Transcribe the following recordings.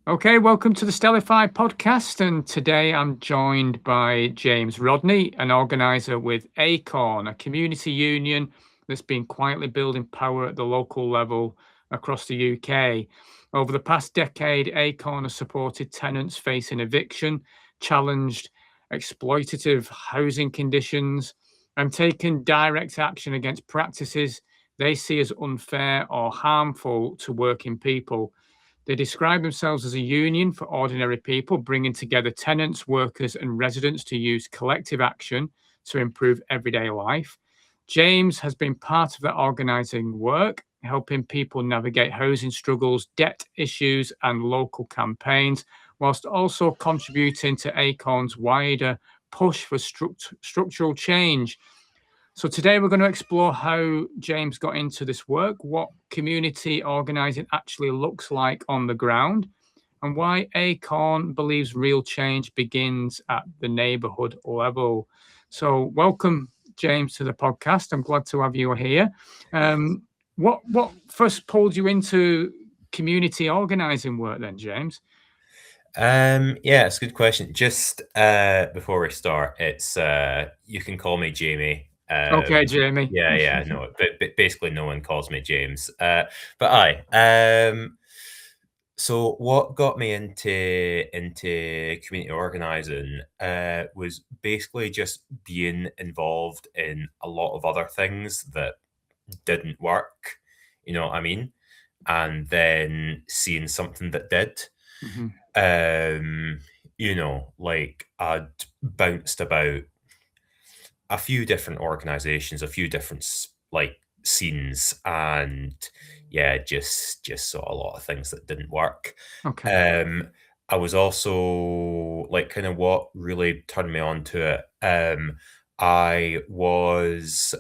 Okay, welcome to the Stellify podcast. And today I'm joined by James Rodney, an organiser with ACORN, a community union that's been quietly building power at the local level across the UK. Over the past decade, ACORN has supported tenants facing eviction, challenged exploitative housing conditions, and taken direct action against practices they see as unfair or harmful to working people. They describe themselves as a union for ordinary people, bringing together tenants, workers, and residents to use collective action to improve everyday life. James has been part of that organising work, helping people navigate housing struggles, debt issues, and local campaigns, whilst also contributing to ACORN's wider push for structural change. So today we're going to explore how James got into this work, what community organising actually looks like on the ground, and why ACORN believes real change begins at the neighbourhood level. So welcome, James, to the podcast. I'm glad to have you here. What first pulled you into community organising work then, James? Yeah, it's a good question. Just before we start, it's you can call me Jamie. Okay, Jamie. Yeah, no, but basically no one calls me James. But aye. So what got me into community organizing was basically just being involved in a lot of other things that didn't work. You know what I mean? And then seeing something that did. Mhm. Um, like I'd bounced about a few different organizations, a few different like scenes, and yeah, just saw a lot of things that didn't work. Okay. Um, I was also like kind of what really turned me on to it. I was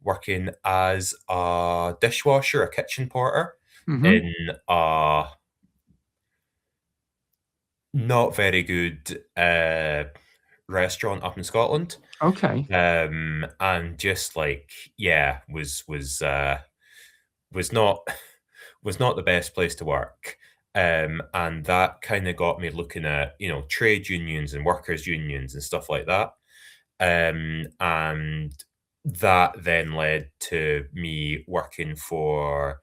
working as a dishwasher, a kitchen porter Hmm. in a not very good restaurant up in Scotland. Okay. And just like yeah, was not was not the best place to work. And that kind of got me looking at, trade unions and workers' unions and stuff like that. And that then led to me working for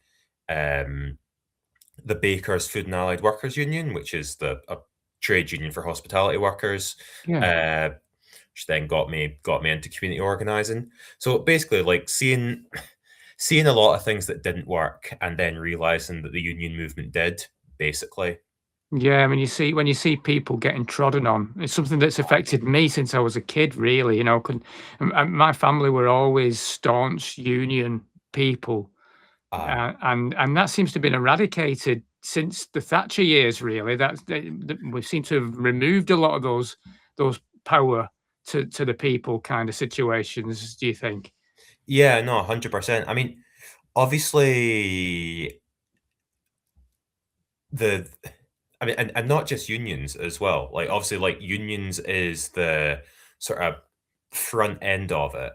um the Bakers Food and Allied Workers Union, which is the a trade union for hospitality workers, Yeah. uh, which then got me into community organising. So basically, like seeing a lot of things that didn't work, and then realising that the union movement did. Basically, Yeah, I mean, when you see people getting trodden on, it's something that's affected me since I was a kid. Really, my family were always staunch union people, aye, and that seems to have been eradicated since the Thatcher years. Really, we seem to have removed a lot of those power to the people kind of situations. Do you think? yeah, no, 100%. I mean, obviously the and not just unions as well. Like obviously, like unions is the sort of front end of it,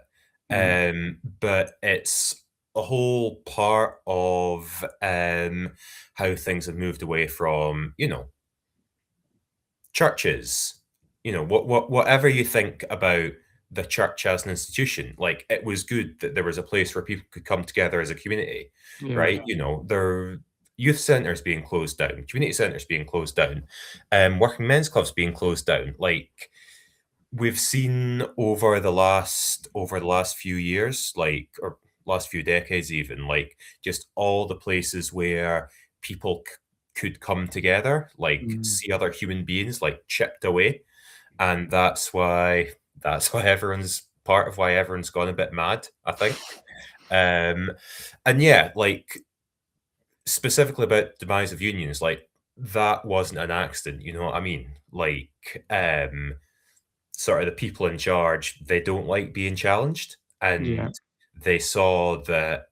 Mm, but it's a whole part of how things have moved away from churches. Whatever you think about the church as an institution, like it was good that there was a place where people could come together as a community, yeah. right? There youth centres being closed down, community centres being closed down, working men's clubs being closed down. Like we've seen over the last few years, like or last few decades, even like just all the places where people could come together, like Mm. see other human beings, like chipped away, and that's why everyone's part of why everyone's gone a bit mad, I think. Um, and yeah, like specifically about demise of unions, like that wasn't an accident. You know what I mean? Like, sort of the people in charge, they don't like being challenged, Yeah. and they saw that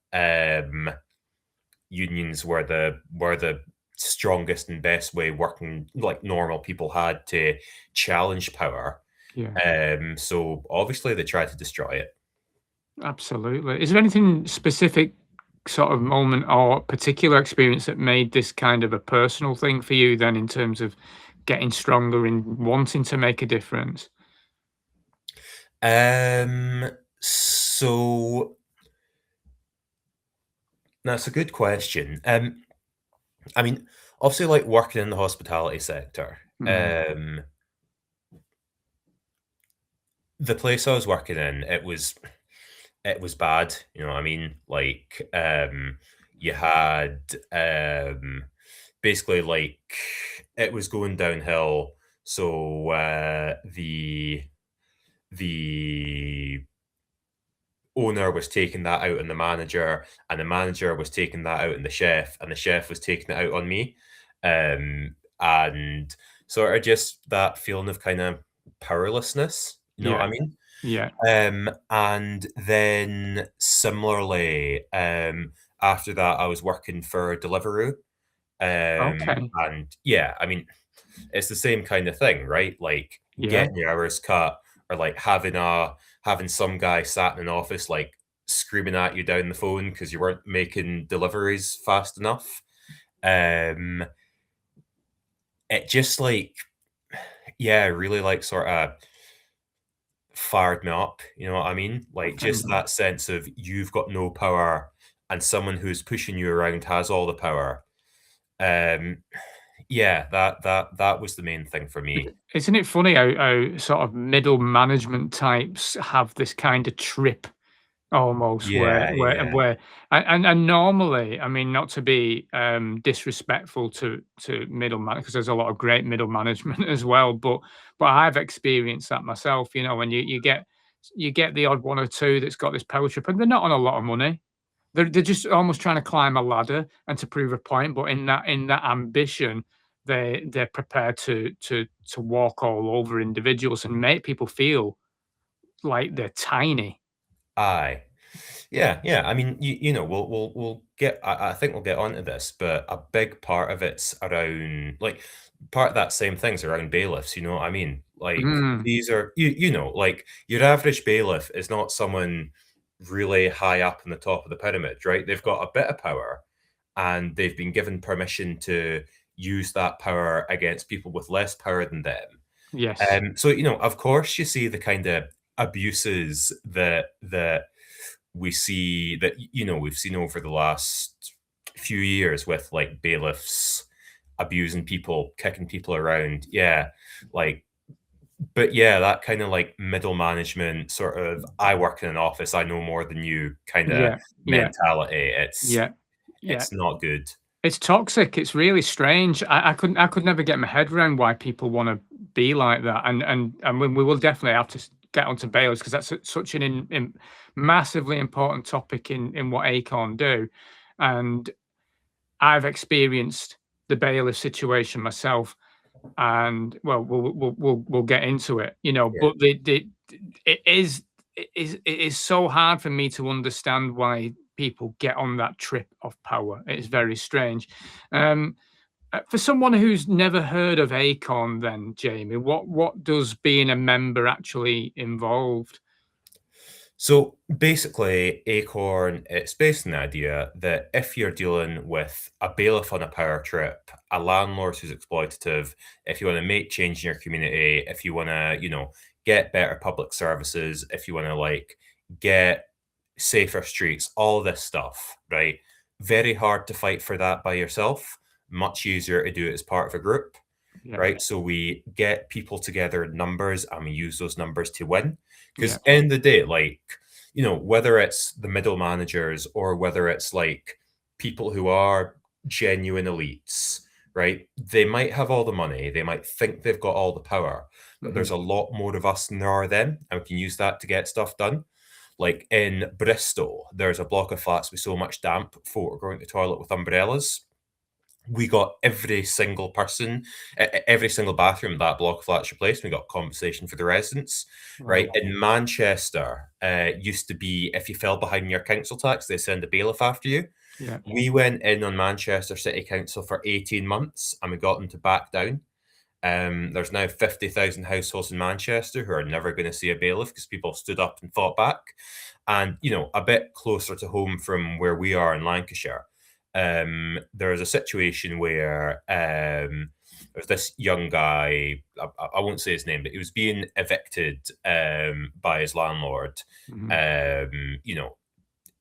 unions were the strongest and best way working like normal people had to challenge power. Yeah. So obviously they tried to destroy it. Absolutely. Is there anything specific sort of moment or particular experience that made this kind of a personal thing for you then in terms of getting stronger in wanting to make a difference? So that's a good question. I mean, obviously, like working in the hospitality sector, Mhm. the place I was working in, it was bad. You know what I mean? Like, you had basically like it was going downhill. So the owner was taking that out on the manager, and the manager was taking that out on the chef, and the chef was taking it out on me. And sort of just that feeling of kind of powerlessness, you know what Yeah, I mean? yeah. And then similarly, after that, I was working for Deliveroo. Okay. And yeah, I mean, it's the same kind of thing, right? Like Yeah, getting your hours cut, or like having some guy sat in an office like screaming at you down the phone because you weren't making deliveries fast enough. Um, it just like, yeah, really like sort of fired me up. You know what I mean? I Like think just that sense of you've got no power and someone who's pushing you around has all the power. Um, yeah, that was the main thing for me. isn't it funny how sort of middle management types have this kind of trip almost Yeah, yeah. where and normally, I mean, not to be disrespectful to middle man because there's a lot of great middle management as well, but I've experienced that myself, you know, when you get the odd one or two that's got this power trip and they're not on a lot of money. They're just almost trying to climb a ladder and to prove a point, but in that ambition, they're prepared to walk all over individuals and make people feel like they're tiny. Aye. Yeah, yeah. I mean, you know, we'll get. I think we'll get onto this, but a big part of it's around like part of that same thing's around bailiffs. You know what I mean? Like Mm, these are you know like your average bailiff is not someone really high up in the top of the pyramid, right? They've got a bit of power, and they've been given permission to use that power against people with less power than them. yes. So you know, of course, you see the kind of abuses that we see that you know we've seen over the last few years with like bailiffs abusing people, kicking people around. Yeah, like but yeah, that kind of like middle management sort of I work in an office, I know more than you kind of Yeah, yeah, mentality. yeah, yeah. It's not good. It's toxic. It's really strange. I could never get my head around why people want to be like that. And we will definitely have to get onto bailiffs because that's such an massively important topic in what ACORN do. And I've experienced the bailiff situation myself, and well, we'll get into it, you know. Yeah. But it is it is so hard for me to understand why people get on that trip of power. It's very strange. Um, for someone who's never heard of Acorn, then Jamie, what does being a member actually involved? So basically, Acorn, it's based on the idea that if you're dealing with a bailiff on a power trip, a landlord who's exploitative, if you want to make change in your community, if you want to, you know, get better public services, if you want to like get safer streets, all this stuff, right? Very hard to fight for that by yourself. Much easier to do it as part of a group, Yeah, right? So we get people together in numbers and we use those numbers to win. yeah, Because in the day, like, you know, whether it's the middle managers or whether it's like people who are genuine elites, right? They might have all the money, they might think they've got all the power, but mhm, there's a lot more of us than there are them, and we can use that to get stuff done. Like in Bristol, there's a block of flats with so much damp, folk are going to the toilet with umbrellas. We got every single person, every single bathroom in that block of flats replaced. We got compensation for the residents, right? wow, In Manchester, used to be if you fell behind your council tax, they send a bailiff after you. yeah, We went in on Manchester City Council for 18 months and we got them to back down. There's now 50,000 households in Manchester who are never going to see a bailiff because people stood up and fought back. And, a bit closer to home from where we are in Lancashire, there is a situation where there's this young guy, I won't say his name, but he was being evicted by his landlord.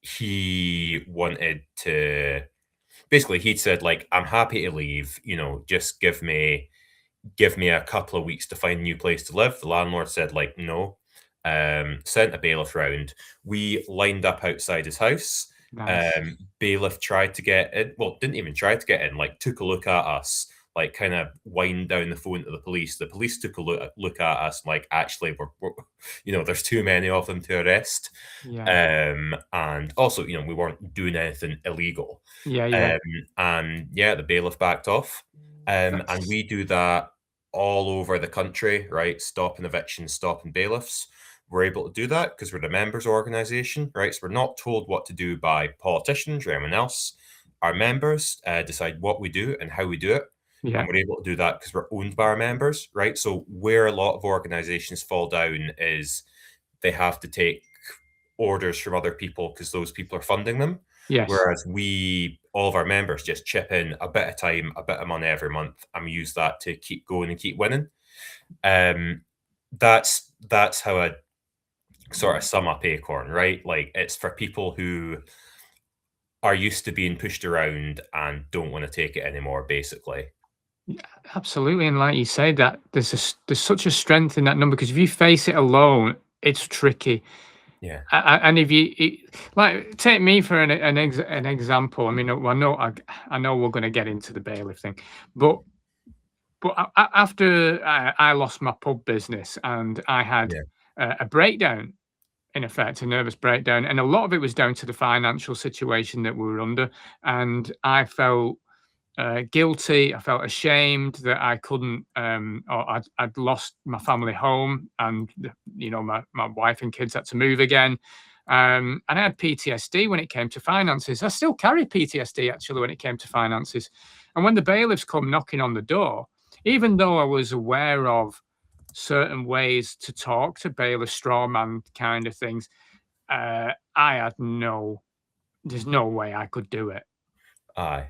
He wanted to, basically, he'd said, like, I'm happy to leave, just give me a couple of weeks to find a new place to live. The landlord said, like, no. Sent a bailiff round. We lined up outside his house. Nice. Bailiff tried to get in. Well, didn't even try to get in. Like, took a look at us. Like, kind of whined down the phone to the police. The police took a look at us. Like, actually, we're there's too many of them to arrest. Yeah. And also, we weren't doing anything illegal. Yeah. And yeah, the bailiff backed off. And we do that all over the country, right? Stopping evictions, stopping bailiffs. We're able to do that because we're the members organisation, right? So we're not told what to do by politicians or anyone else. Our members decide what we do and how we do it. Yeah. And we're able to do that because we're owned by our members, right? So where a lot of organisations fall down is they have to take orders from other people because those people are funding them. Yes. Whereas all of our members just chip in a bit of time, a bit of money every month, and we use that to keep going and keep winning. That's how I sort of sum up ACORN, right? Like, it's for people who are used to being pushed around and don't want to take it anymore, basically. Yeah, absolutely. And like you say, that there's such a strength in that number, because if you face it alone, it's tricky. Yeah. And if like, take me for an example. I mean, I know we're going to get into the bailiff thing, but after I lost my pub business and I had a breakdown, in effect, a nervous breakdown, and a lot of it was down to the financial situation that we were under, and I felt guilty. I felt ashamed that I couldn't, or I'd lost my family home, and my wife and kids had to move again. And I had PTSD when it came to finances. I still carry PTSD, actually, when it came to finances. And when the bailiffs come knocking on the door, even though I was aware of certain ways to talk to bailiff, straw man kind of things, I had there's no way I could do it. Aye.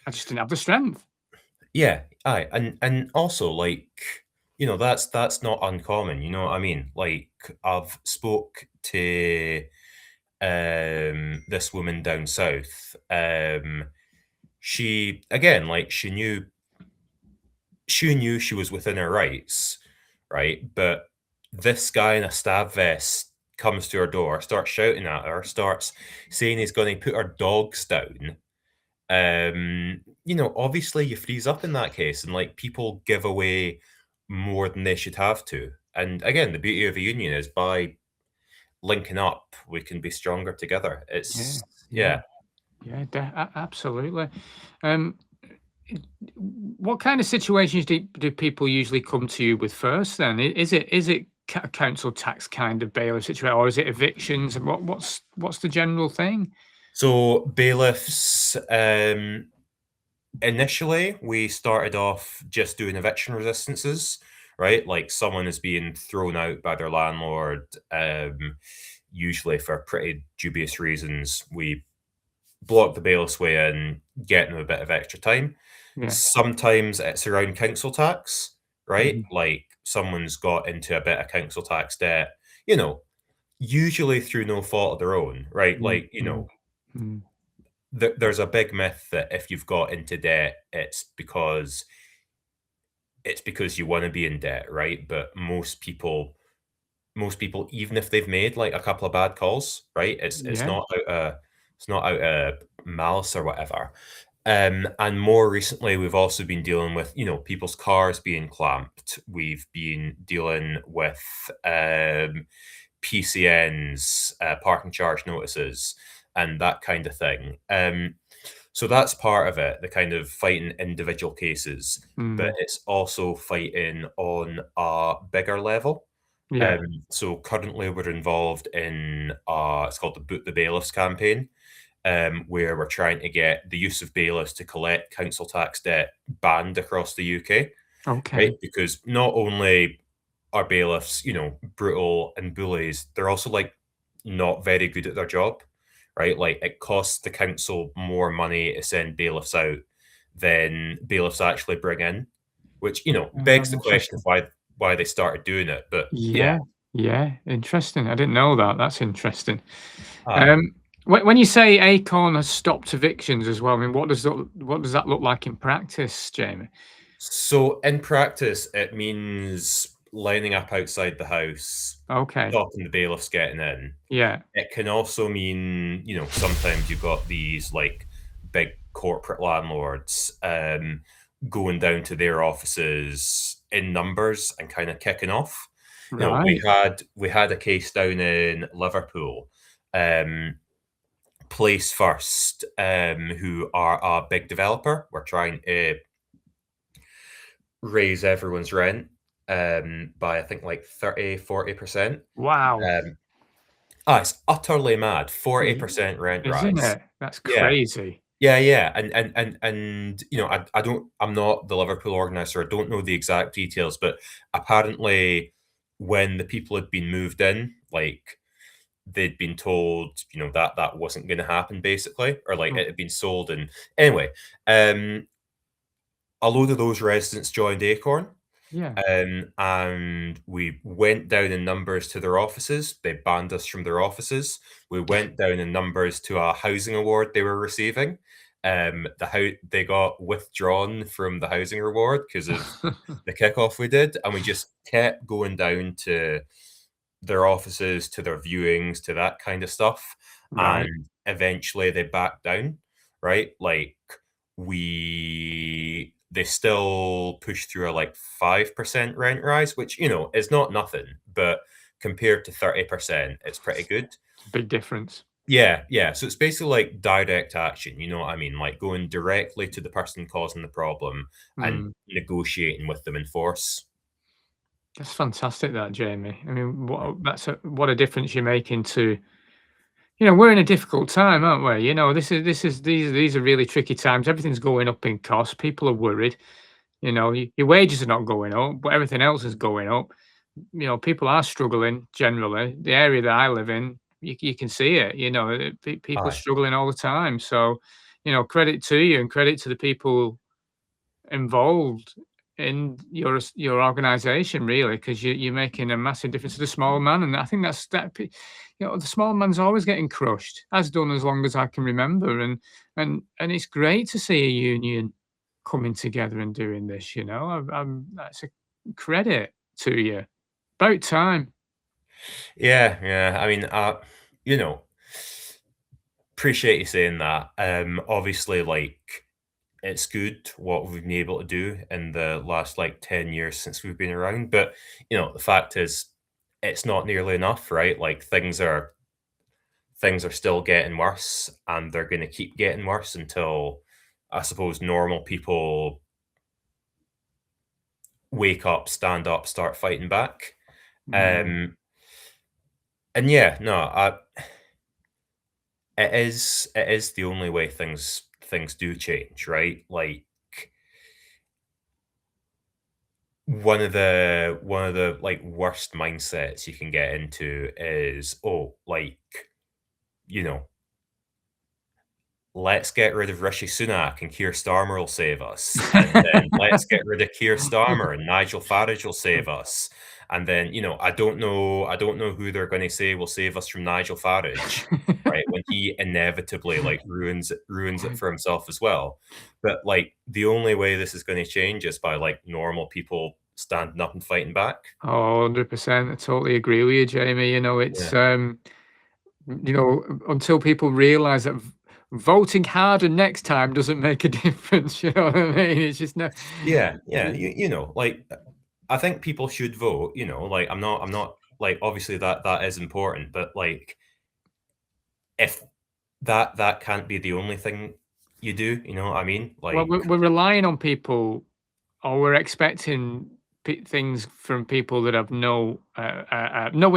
I just didn't have the strength. Yeah, aye. And also, like, that's not uncommon, you know what I mean? Like, I've spoke to this woman down south. She, again, like, she knew she was within her rights, right? But this guy in a stab vest comes to her door, starts shouting at her, starts saying he's going to put her dogs down. Obviously you freeze up in that case, and, like, people give away more than they should have to. And again, the beauty of a union is by linking up, we can be stronger together. It's Yeah, absolutely. What kind of situations do people usually come to you with first? Then is it council tax kind of bailiff situation, or is it evictions? What's the general thing? So bailiffs, initially we started off just doing eviction resistances, right? Like, someone is being thrown out by their landlord, usually for pretty dubious reasons. We block the bailiff's way in, get them a bit of extra time. Yeah. Sometimes it's around council tax, right? Mhm. Like, someone's got into a bit of council tax debt, usually through no fault of their own, right? Like, Mm. there's a big myth that if you've got into debt, it's because you want to be in debt, right? But most people, even if they've made, like, a couple of bad calls, right? It's Yeah. not out of malice or whatever. And more recently, we've also been dealing with, people's cars being clamped. We've been dealing with PCNs, parking charge notices, and that kind of thing. So that's part of it, the kind of fighting individual cases, but it's also fighting on a bigger level. Yeah. So currently we're involved in it's called the Boot the Bailiffs campaign, where we're trying to get the use of bailiffs to collect council tax debt banned across the UK. Okay. right? Because not only are bailiffs, brutal and bullies, they're also like not very good at their job, right? Like it costs the council more money to send bailiffs out than bailiffs actually bring in, which begs the question of Interesting. why they started doing it. But yeah, Yeah, yeah, interesting. I didn't know that. That's interesting. aye. Um, when you say ACORN has stopped evictions as well, I mean, what does that look like in practice, Jamie? So in practice, it means lining up outside the house, Okay. stopping the bailiffs getting in. Yeah. It can also mean, sometimes you've got these like big corporate landlords going down to their offices in numbers and kind of kicking off. We Right. had a case down in Liverpool, um, Place First, who are a big developer. We're trying to raise everyone's rent by I think like 30-40%. Wow. Um, it's utterly mad. Y 40% rent Isn't rise. it? That's Yeah. crazy. Yeah, yeah. And I'm not the Liverpool organizer. I don't know the exact details, but apparently when the people had been moved in, like they'd been told, that that wasn't going to happen basically, or like Mm, it had been sold. And anyway, um, a load of those residents joined Acorn. yeah. And we went down in numbers to their offices. They banned us from their offices. We went down in numbers to a housing award they were receiving. They got withdrawn from the housing reward because of the kickoff we did, and we just kept going down to their offices, to their viewings, to that kind of stuff. Right. And eventually they backed down, right? Like they still push through a like 5% rent rise, which, is not nothing, but compared to 30%, it's pretty good. It's a big difference. Yeah, yeah. So it's basically like direct action, you know what I mean? Like going directly to the person causing the problem and Mm. negotiating with them in force. That's fantastic, that, Jamie. I mean, what a difference you're making to, we're in a difficult time, aren't we? These are really tricky times. Everything's going up in cost. People are worried. Your wages are not going up, but everything else is going up. People are struggling generally. The area that I live in, you can see it. People are Aye, struggling all the time. So, credit to you and credit to the people involved in your organization, really, because you're making a massive difference to the small man. And I think the small man's always getting crushed, has done as long as I can remember. And it's great to see a union coming together and doing this. That's a credit to you. About time. yeah, yeah. I mean, you know, appreciate you saying that. Obviously, like it's good what we've been able to do in the last like 10 years since we've been around, but the fact is, it's not nearly enough, right? Like things are still getting worse, and they're going to keep getting worse until I suppose normal people wake up, stand up, start fighting back. Mm. Um, and yeah, no, it is the only way things do change, right? Like one of the like worst mindsets you can get into is, oh, like, you know, let's get rid of Rishi Sunak and Keir Starmer will save us. And then let's get rid of Keir Starmer and Nigel Farage will save us. And then, I don't know who they're going to say will save us from Nigel Farage, right? When he inevitably like ruins it for himself as well. But like the only way this is going to change is by like normal people standing up and fighting back. Oh, 100%. I totally agree with you, Jamie. Yeah. Until people realize that voting harder next time doesn't make a difference. You know what I mean? It's just no. Yeah, yeah. it- Like I think people should vote, like I'm not like obviously that is important, but like if that can't be the only thing you do, you know what I mean? Well, Like we're relying on people, or we're expecting things from people that have no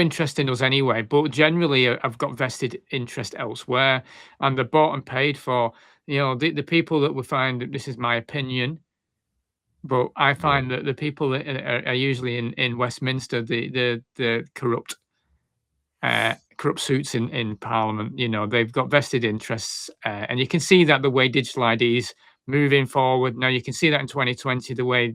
interest in us anyway. But generally, have got vested interest elsewhere, and they're bought and paid for. The people that we find, this is my opinion, But I Yeah. find that the people that are usually in Westminster, the corrupt suits in Parliament, they've got vested interests, and you can see that the way digital IDs moving forward. Now you can see that in 2020, the way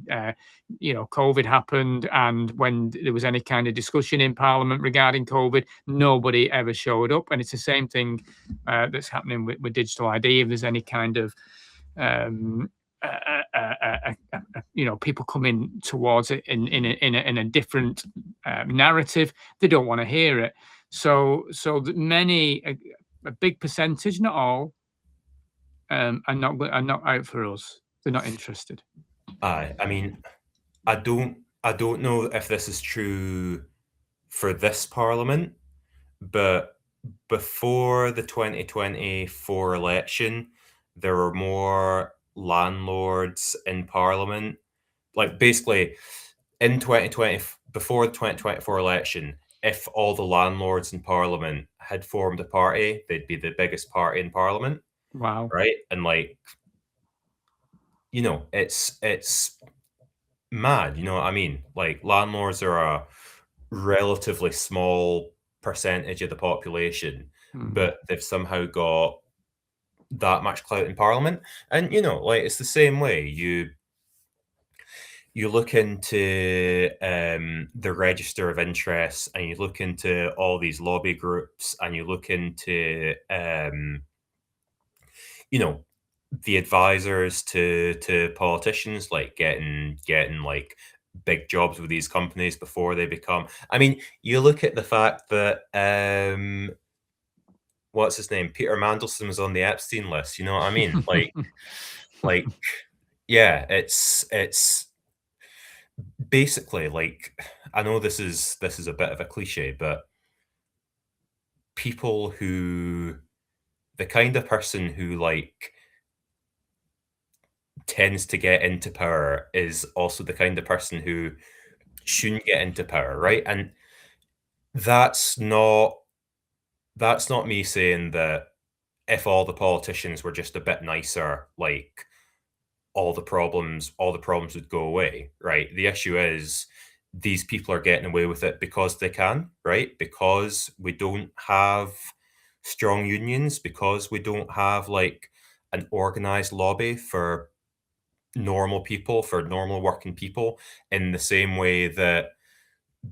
COVID happened, and when there was any kind of discussion in Parliament regarding COVID, nobody ever showed up, and it's the same thing that's happening with digital ID. If there's any kind of um, people coming towards it in a different narrative, they don't want to hear it. So many, a big percentage, not all, are not out for us. They're not interested. I mean, I don't know if this is true for this Parliament, but before the 2024 election, there were more landlords in Parliament. Like basically, in 2020, before the 2024 election, if all the landlords in Parliament had formed a party, they'd be the biggest party in Parliament, Wow. right? And like, it's mad. You know what I mean? Like landlords are a relatively small percentage of the population, Mm. but they've somehow got that much clout in Parliament. And like it's the same way. You look into the register of interests, and you look into all these lobby groups, and you look into you know the advisors to politicians, like getting like big jobs with these companies before they become. I mean, you look at the fact that what's his name, Peter Mandelson was on the Epstein list. You know what I mean? Like yeah, it's basically like, I know this is a bit of a cliche, but people who the kind of person who like tends to get into power is also the kind of person who shouldn't get into power, right? And that's not that's not me saying that if all the politicians were just a bit nicer, like all the problems would go away, right? The issue is these people are getting away with it because they can, right? Because we don't have strong unions, because we don't have like an organized lobby for normal people, for normal working people, in the same way that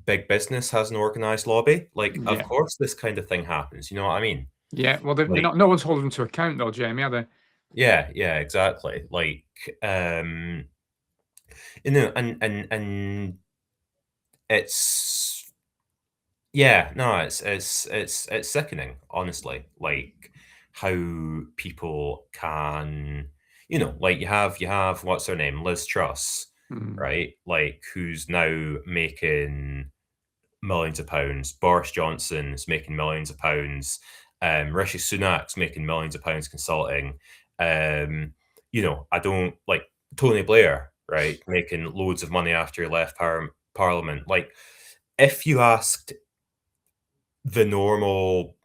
big business has an organized lobby. Like, of Yeah. course, this kind of thing happens. You know what I mean? Yeah. Well, they're Like, not. No one's holding them to account, though, Jamie, are they? yeah, exactly. Like, um, and it's yeah, no, it's sickening, honestly. Like how people can, like you have what's her name, Liz Truss, Mm. right? Like who's now making millions of pounds. Boris Johnson's making millions of pounds. Rishi Sunak's making millions of pounds consulting. I don't like Tony Blair, right? Making loads of money after he left Parliament. Like, if you asked the normal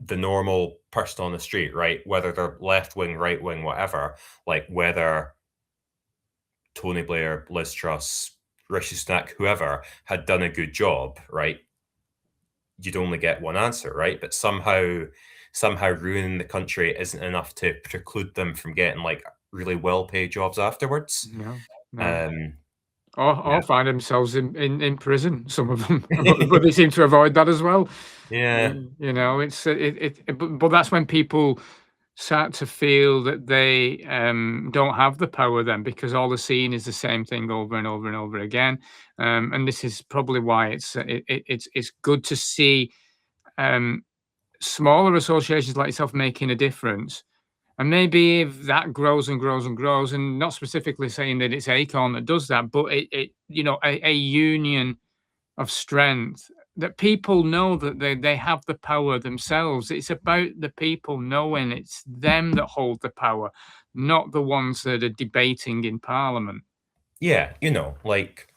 person on the street, right, whether they're left wing, right wing, whatever, like whether Tony Blair, Liz Truss, Rishi Sunak, whoever had done a good job, right, you'd only get one answer, right? But somehow ruining the country isn't enough to preclude them from getting like really well paid jobs afterwards. No. No. Um, Or yeah, find themselves in prison. Some of them, but they seem to avoid that as well. yeah, It's but that's when people start to feel that they don't have the power then, because all they're seeing is the same thing over and over and over again. And this is probably why it's good to see um, smaller associations like yourself making a difference. And maybe if that grows and grows and grows, and not specifically saying that it's ACORN that does that, but a union of strength, that people know that they have the power themselves. It's about the people knowing it's them that hold the power, not the ones that are debating in Parliament. yeah. Like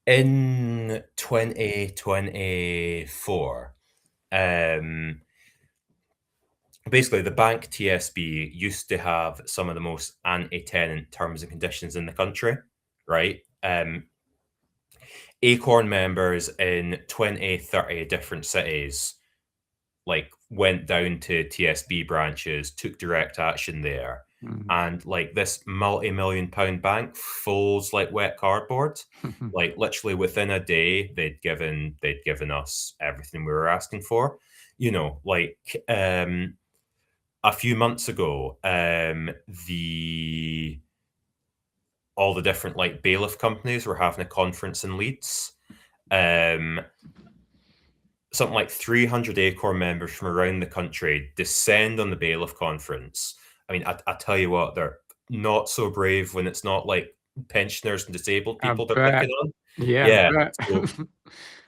in 2024, um, basically the bank TSB used to have some of the most anti-tenant terms and conditions in the country. right? ACORN members in 20, 30 different cities like went down to TSB branches, took direct action there. And like this multi-million pound bank folds like wet cardboard. Like literally within a day, they'd given us everything we were asking for. Like a few months ago, all the different like bailiff companies were having a conference in Leeds. Something like 300 ACORN members from around the country descend on the bailiff conference. I mean, I tell you what, they're not so brave when it's not like pensioners and disabled I people they're bet. picking on. Yeah, Yeah. I bet.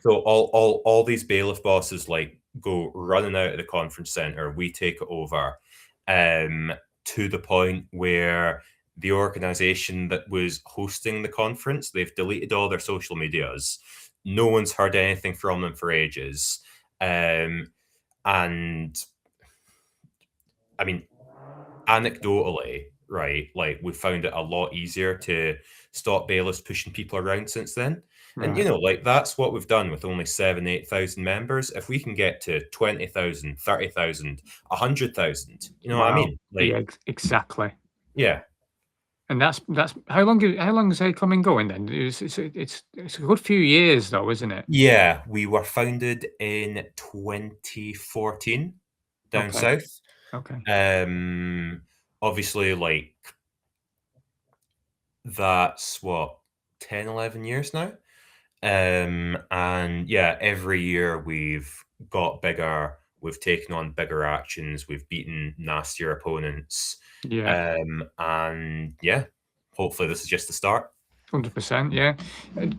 So all these bailiff bosses like go running out of the conference center. We take it over, to the point where the organization that was hosting the conference, they've deleted all their social medias. No one's heard anything from them for ages. And I mean, anecdotally, right, like we found it a lot easier to stop bailiffs pushing people around since then. And Right. like that's what we've done with only 8,000 members. If we can get to 20,000, 30,000, 100,000, you know what I Wow. mean? Yeah, Like, exactly. yeah. And that's how long has ACORN been going then? It's a good few years though, isn't it? Yeah, we were founded in 2014 down Okay. south. Okay. Obviously, like that's what 10, 11 years now. And yeah, every year we've got bigger, we've taken on bigger actions, we've beaten nastier opponents. Yeah. And yeah, hopefully this is just the start. 100%, yeah.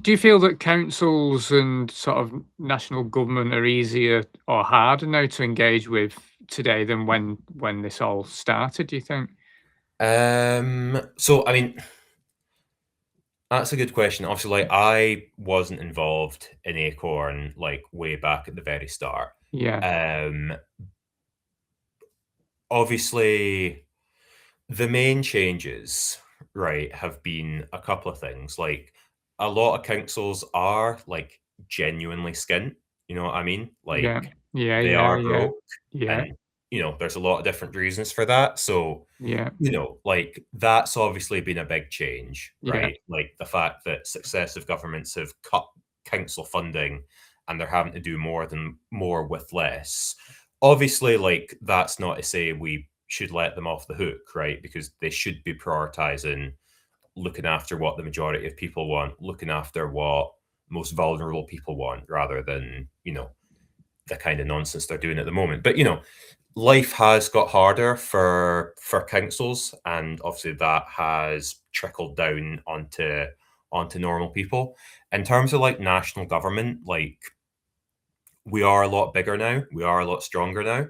Do you feel that councils and sort of national government are easier or harder now to engage with today than when this all started, do you think? So I mean, that's a good question. Obviously, like I wasn't involved in ACORN like way back at the very start. Yeah, Um, Obviously, the main changes, right, have been a couple of things. Like a lot of councils are like genuinely skint. You know what I mean? yeah, Like yeah, they yeah, are yeah, broke, yeah, and there's a lot of different reasons for that. So yeah, like that's obviously been a big change, yeah. right? Like the fact that successive governments have cut council funding and they're having to do more with less. Obviously, like that's not to say we should let them off the hook, right? Because they should be prioritizing looking after what the majority of people want, looking after what most vulnerable people want, rather than, the kind of nonsense they're doing at the moment. But life has got harder for councils, and obviously that has trickled down onto normal people. In terms of like national government, like we are a lot bigger now, we are a lot stronger now,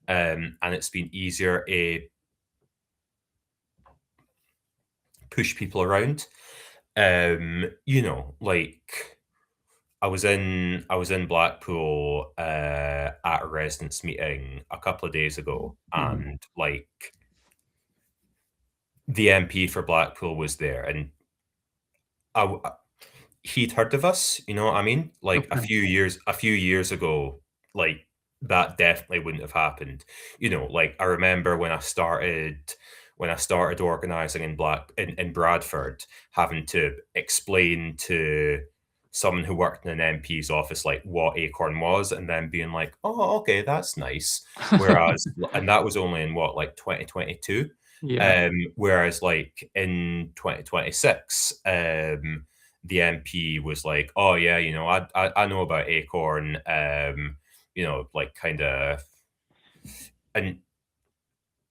and it's been easier to push people around. Like I was in Blackpool at a residents meeting a couple of days ago, Mhm. and like the MP for Blackpool was there, and he'd heard of us. You know what I mean? Like a Okay. few years ago, like that definitely wouldn't have happened. Like I remember when I started organizing in Bradford, having to explain to someone who worked in an MP's office like what ACORN was, and then being like, "Oh, okay, that's nice." Whereas, and that was only in what, like 2022. Yeah. Whereas like in 2026, the MP was like, "Oh yeah, I know about ACORN." Like kind of, and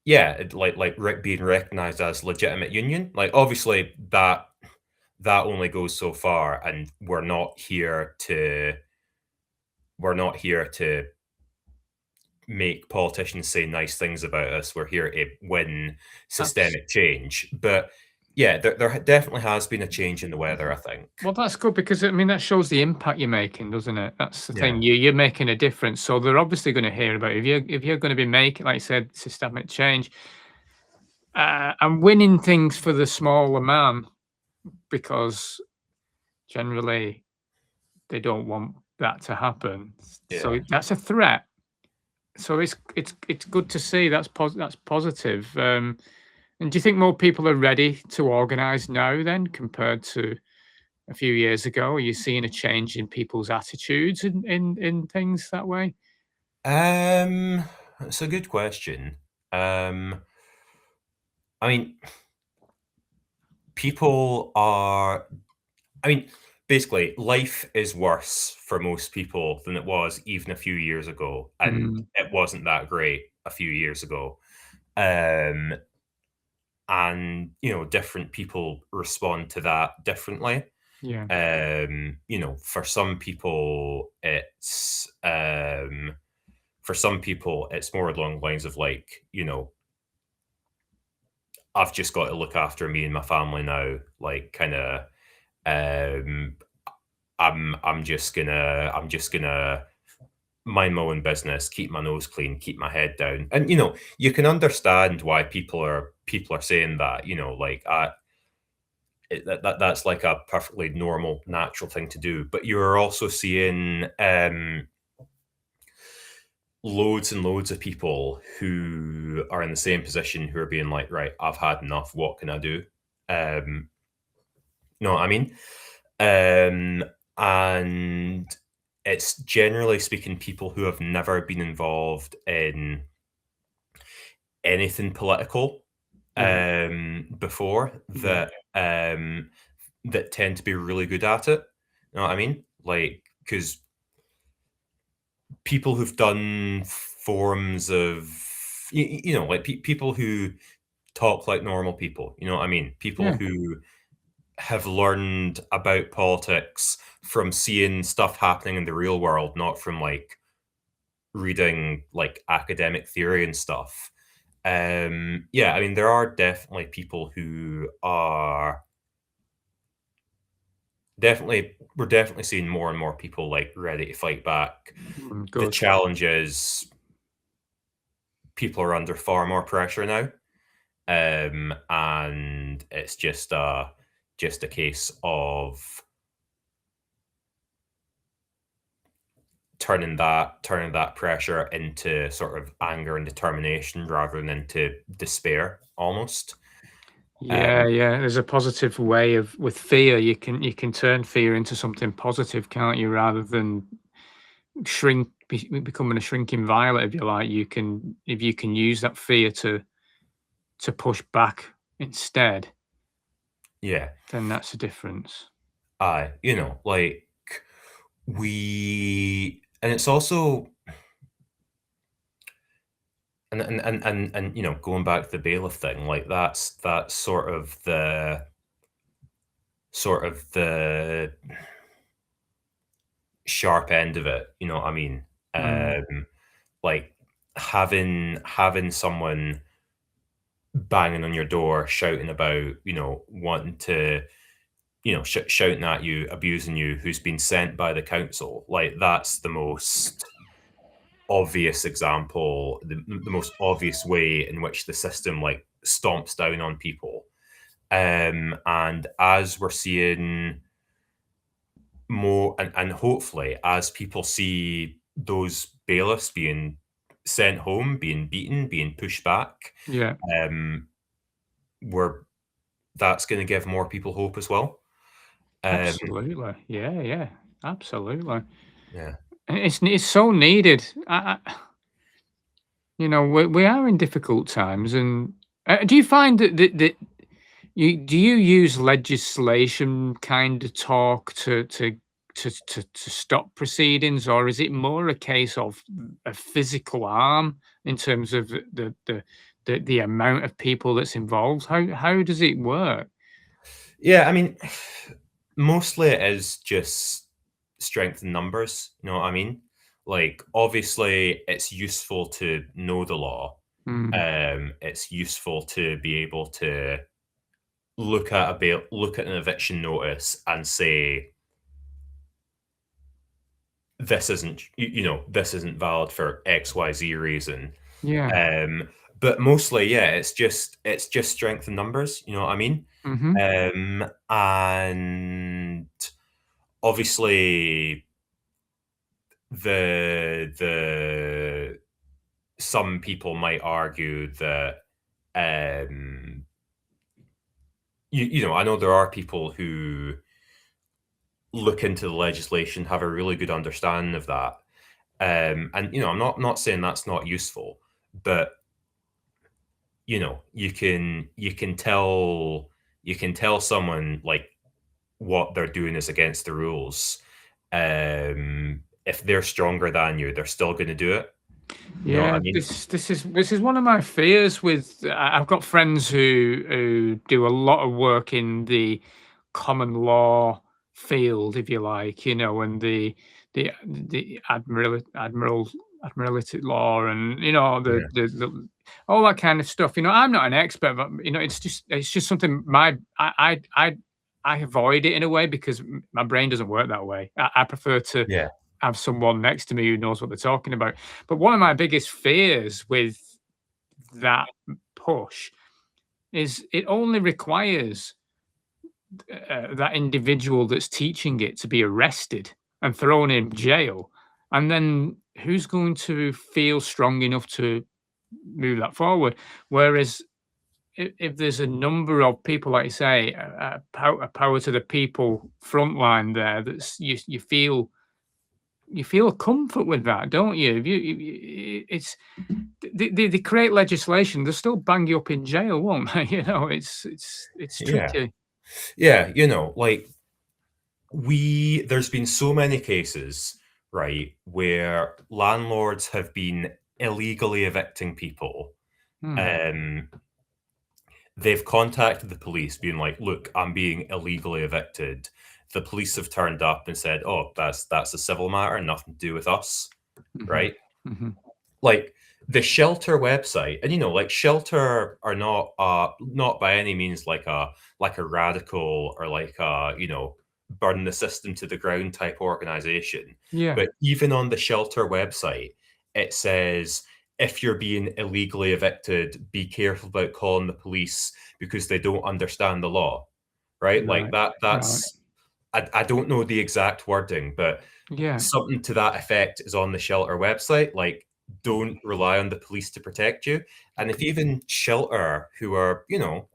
yeah, being recognized as legitimate union. Like obviously that only goes so far, and we're not here to make politicians say nice things about us. We're here to win That's systemic change. But yeah, there definitely has been a change in the weather, I think. Well, that's good because I mean that shows the impact you're making, doesn't it? That's the Yeah. thing. You're making a difference, so they're obviously going to hear about it. If you're going to be making, like you said, systemic change and winning things for the smaller man. because generally they don't want that to happen. So Yeah. that's a threat. So it's good to see that's positive. And do you think more people are ready to organise now then compared to a few years ago? Are you seeing a change in people's attitudes in things that way? That's a good question. I mean, people are I mean, basically, life is worse for most people than it was even a few years ago, and Mm, it wasn't that great a few years ago. Um, and different people respond to that differently. yeah, For some people, it's more along the lines of like, I've just got to look after me and my family now, like kind of um I'm just gonna mind my own business, keep my nose clean, keep my head down. And you can understand why people are saying that, like that's like a perfectly normal, natural thing to do. But you're also seeing loads and loads of people who are in the same position who are being like, right, I've had enough. What can I do? Um, know what I mean? And it's generally speaking people who have never been involved in anything political yeah, before yeah, that tend to be really good at it. You know what I mean? Like, because people who've done forms of, like people who talk like normal people, you know what I mean? People yeah, who have learned about politics from seeing stuff happening in the real world, not from like reading like academic theory and stuff. Yeah, I mean, there are definitely people who are we're definitely seeing more and more people like ready to fight back. The good. challenge is people are under far more pressure now. And it's just a case of turning that pressure into sort of anger and determination rather than into despair almost. Yeah, Um, yeah. There's a positive way of with fear. You can turn fear into something positive, can't you? Rather than becoming a shrinking violet, if you like. If you can use that fear to push back instead, yeah, then that's a difference. like and it's also and going back to the bailiff thing, like that's sort of the sharp end of it, you know what I mean? Mm, Like having someone banging on your door, shouting about, wanting to, shouting at you, abusing you, who's been sent by the council. Like that's the most obvious example, the most obvious way in which the system like stomps down on people. And as we're seeing more, and hopefully as people see those bailiffs being sent home, being beaten, being pushed back, yeah, um, we're that's going to give more people hope as well. Um, absolutely. Yeah, yeah, absolutely. yeah, And it's so needed. We are in difficult times, and do you find that do you use legislation kind of talk to stop proceedings, or is it more a case of a physical harm in terms of the amount of people that's involved? How does it work? yeah. I mean, mostly it is just strength in numbers. You know what I mean? Like, obviously, it's useful to know the law. Mm, It's useful to be able to look at an eviction notice and say this isn't valid for XYZ reason. yeah. Um, but mostly, yeah, it's just strength in numbers. You know what I mean? And obviously the some people might argue that you know, I know there are people who look into the legislation, have a really good understanding of that. And you know, I'm not saying that's not useful, but you know, you can tell someone like what they're doing is against the rules. If they're stronger than you, they're still going to do it. You know what I Yeah, mean? this is one of my fears with I've got friends who do a lot of work in the common law field, if you like, and the admiralty law, and Yeah, the all that kind of stuff. I'm not an expert, but it's just something I avoid it in a way because my brain doesn't work that way. I prefer to yeah, have someone next to me who knows what they're talking about. But one of my biggest fears with that push is it only requires that individual that's teaching it to be arrested and thrown in jail. And then who's going to feel strong enough to move that forward? Whereas if there's a number of people, like you say, a power to the people frontline there, that's you feel a comfort with that, don't you? If it's they create legislation, they'll still bang you up in jail, won't they? It's yeah, tricky. yeah. You know, like there's been so many cases, right, where landlords have been illegally evicting people. Hmm. Um, they've contacted the police, being like, "Look, I'm being illegally evicted." The police have turned up and said, "Oh, that's a civil matter, nothing to do with us." Hmm. Right? Hmm. Like the shelter website, and you know, like shelter are not by any means like a radical or like a, you know, burn the system to the ground type organization. Yeah. But even on the shelter website, it says if you're being illegally evicted, be careful about calling the police because they don't understand the law. Right? Like Right. Right. that's I don't know the exact wording, but Yeah. something to that effect is on the shelter website. Like, don't rely on the police to protect you. And if even shelter, who are, you know,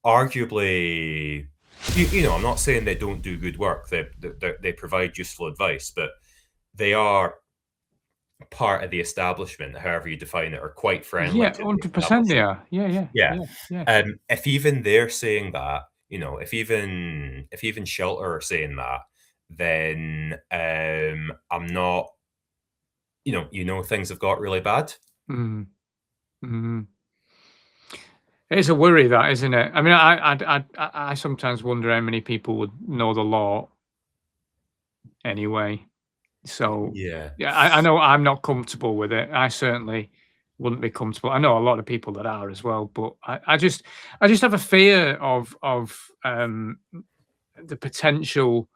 arguably, you know, I'm not saying they don't do good work. They provide useful advice, but they are part of the establishment, however you define it, or quite friendly Yeah. to the 100% they establishment. are. Yeah. Yeah. Yeah. Yeah. Yeah. If even they're saying that, you know, if even shelter are saying that, then I'm not, you know, things have got really bad. Mm. Mm. It's a worry, that, isn't it? I mean, I sometimes wonder how many people would know the law anyway. So, Yeah. yeah, I know I'm not comfortable with it. I certainly wouldn't be comfortable. I know a lot of people that are as well, but I just have a fear of the potential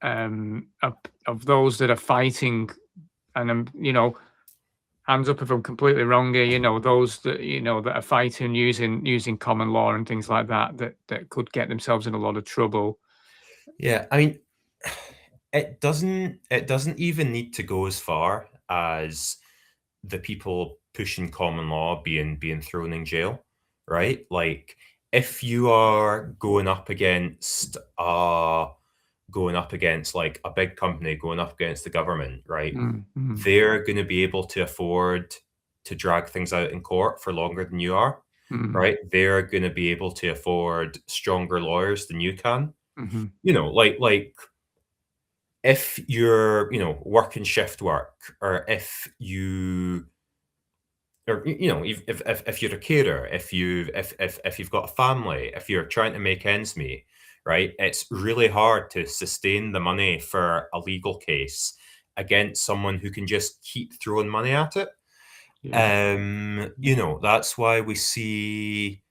of those that are fighting, and hands up if I'm completely wrong here. Those that are fighting using common law and things like that that could get themselves in a lot of trouble. Yeah. I mean, it doesn't even need to go as far as the people pushing common law being thrown in jail, right? Like if you are going up against like a big company, going up against the government, right? Mm, mm, They're going to be able to afford to drag things out in court for longer than you are, mm, right? They're going to be able to afford stronger lawyers than you can. mhm. You know, like if you're, you know, working shift work, or if you, or you know, if you're a carer, if you've got a family, if you're trying to make ends meet, right? It's really hard to sustain the money for a legal case against someone who can just keep throwing money at it. Yeah. You know, that's why we see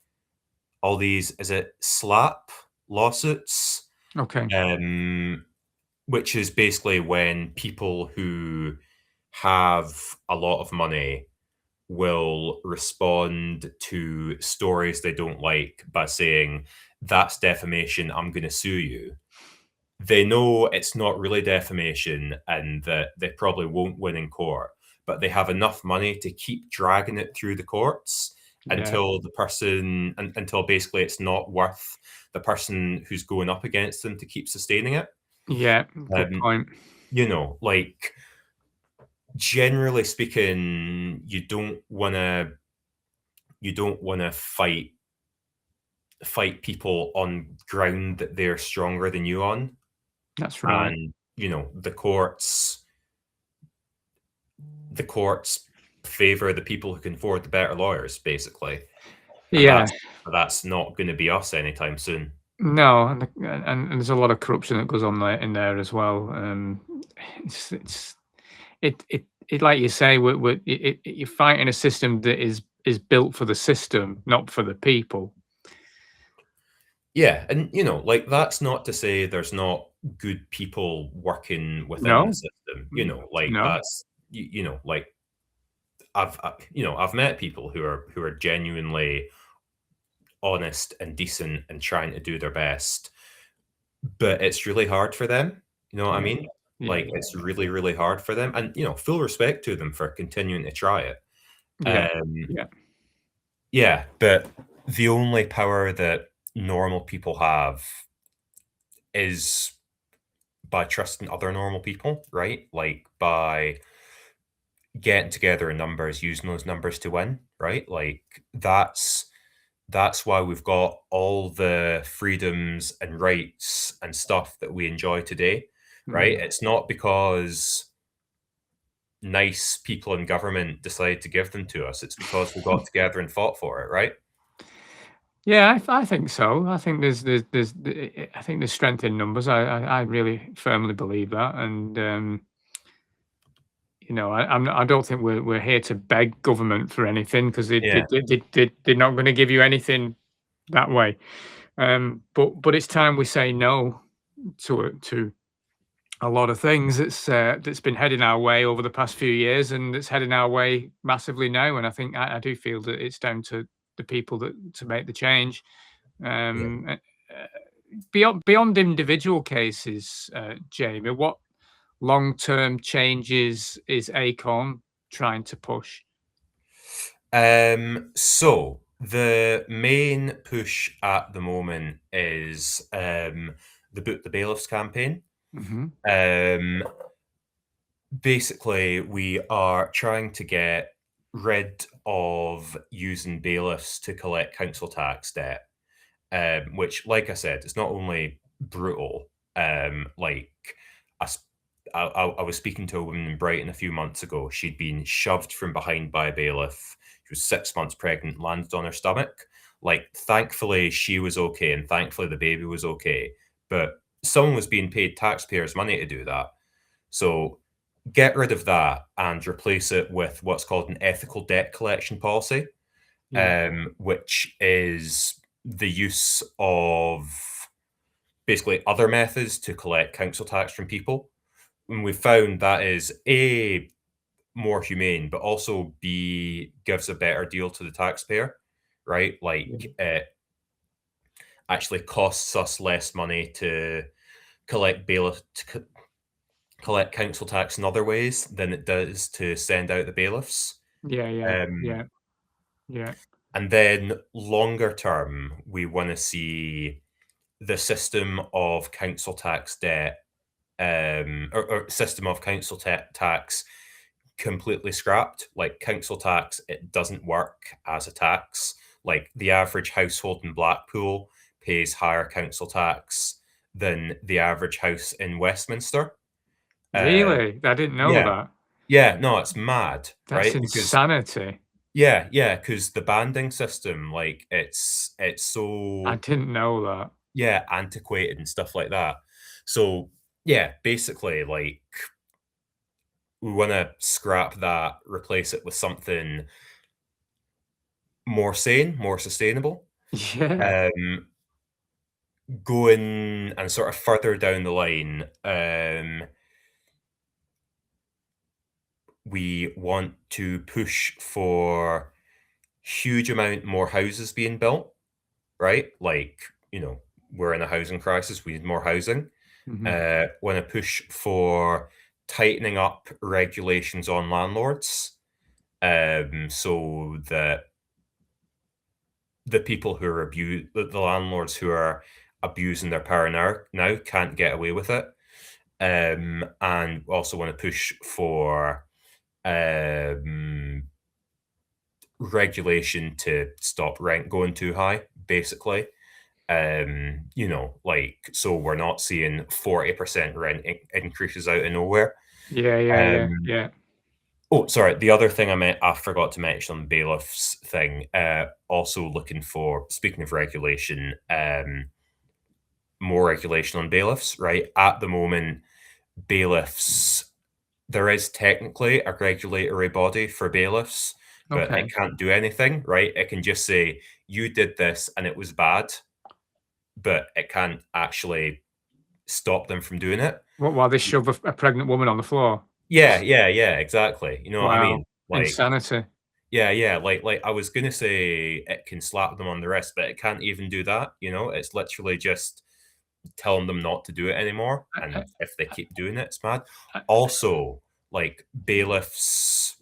all these, is it slap lawsuits? Okay. Um, which is basically when people who have a lot of money will respond to stories they don't like by saying, "That's defamation, I'm going to sue you." They know it's not really defamation and that they probably won't win in court, but they have enough money to keep dragging it through the courts Yeah. until until basically it's not worth the person who's going up against them to keep sustaining it. Yeah. Good Um, point. like, generally speaking, you don't want to fight people on ground that they're stronger than you on. That's right. And the courts favor the people who can afford the better lawyers, basically. And Yeah. that's not going to be us anytime soon. No, and there's a lot of corruption that goes on there in there as well. It's it like you say, you're fighting a system that is built for the system, not for the people. Yeah, and like, that's not to say there's not good people working within the No, system. Like, no, that's like, I've met people who are genuinely honest and decent and trying to do their best, but it's really hard for them. You know what I yeah, mean? yeah, Like, it's really, really hard for them, and full respect to them for continuing to try it. yeah, Um, yeah, yeah, but the only power that normal people have is by trusting other normal people, right? Like, by getting together in numbers, using those numbers to win, right? Like, that's why we've got all the freedoms and rights and stuff that we enjoy today, right? mm. It's not because nice people in government decided to give them to us. It's because we got together and fought for it, right? Yeah. I think so. I think I think there's strength in numbers. I really firmly believe that, and I don't think we're here to beg government for anything because Yeah, they're not going to give you anything that way. But it's time we say no to a lot of things that's been heading our way over the past few years, and it's heading our way massively now. And I think I do feel that it's down to the people that to make the change. yeah. Beyond individual cases, Jamie, what long-term changes is ACORN trying to push? So the main push at the moment is the Boot the Bailiffs campaign. Hmm. Um, Basically, we are trying to get rid of using bailiffs to collect council tax debt, which, like I said, it's not only brutal. Like, I, s- I was speaking to a woman in Brighton a few months ago. She'd been shoved from behind by a bailiff. She was 6 months pregnant, landed on her stomach. Like, thankfully, she was okay, and thankfully, the baby was okay. But someone was being paid taxpayers' money to do that. So get rid of that and replace it with what's called an ethical debt collection policy, Yeah, which is the use of basically other methods to collect council tax from people. And we found that is A, more humane, but also B, gives a better deal to the taxpayer, right? yeah, Like, it actually costs us less money to collect bailiff to collect council tax in other ways than it does to send out the bailiffs. yeah, yeah, Um, yeah, yeah, and then longer term, we want to see the system of council tax debt, or system of council tax completely scrapped. Like, council tax, it doesn't work as a tax. Like, the average household in Blackpool pays higher council tax than the average house in Westminster. Um, Really? I didn't know yeah, that. yeah, no, it's mad, That's right? Because insanity. yeah, because the banding system, like, it's I so, didn't know that. yeah, antiquated and stuff like that. So, yeah, basically, like, we wanna scrap that, replace it with something more sane, more sustainable. Yeah. Um, Going and sort of further down the line, we want to push for huge amount more houses being built, right? Like, we're in a housing crisis, we need more housing. Hmm. Want to push for tightening up regulations on landlords, so that the people who are the landlords who are abusing their power now can't get away with it. And also want to push for um, regulation to stop rent going too high, basically. Like, so we're not seeing 40% rent increases out of nowhere. Yeah, yeah, yeah, Um, yeah. oh, sorry. The other thing I forgot to mention on the bailiffs thing, also looking for, speaking of regulation, more regulation on bailiffs, right? At the moment, bailiffs, there is technically a regulatory body for bailiffs, but it Okay. can't do anything, right? It can just say, you did this and it was bad, but it can't actually stop them from doing it. What, while they shove a pregnant woman on the floor? Yeah, exactly. You know what I mean? Wow. Like, Insanity. yeah, like I was gonna say it can slap them on the wrist, but it can't even do that. It's literally just telling them not to do it anymore, I, I, and if they keep doing it, it's mad. I, Also, like bailiffs,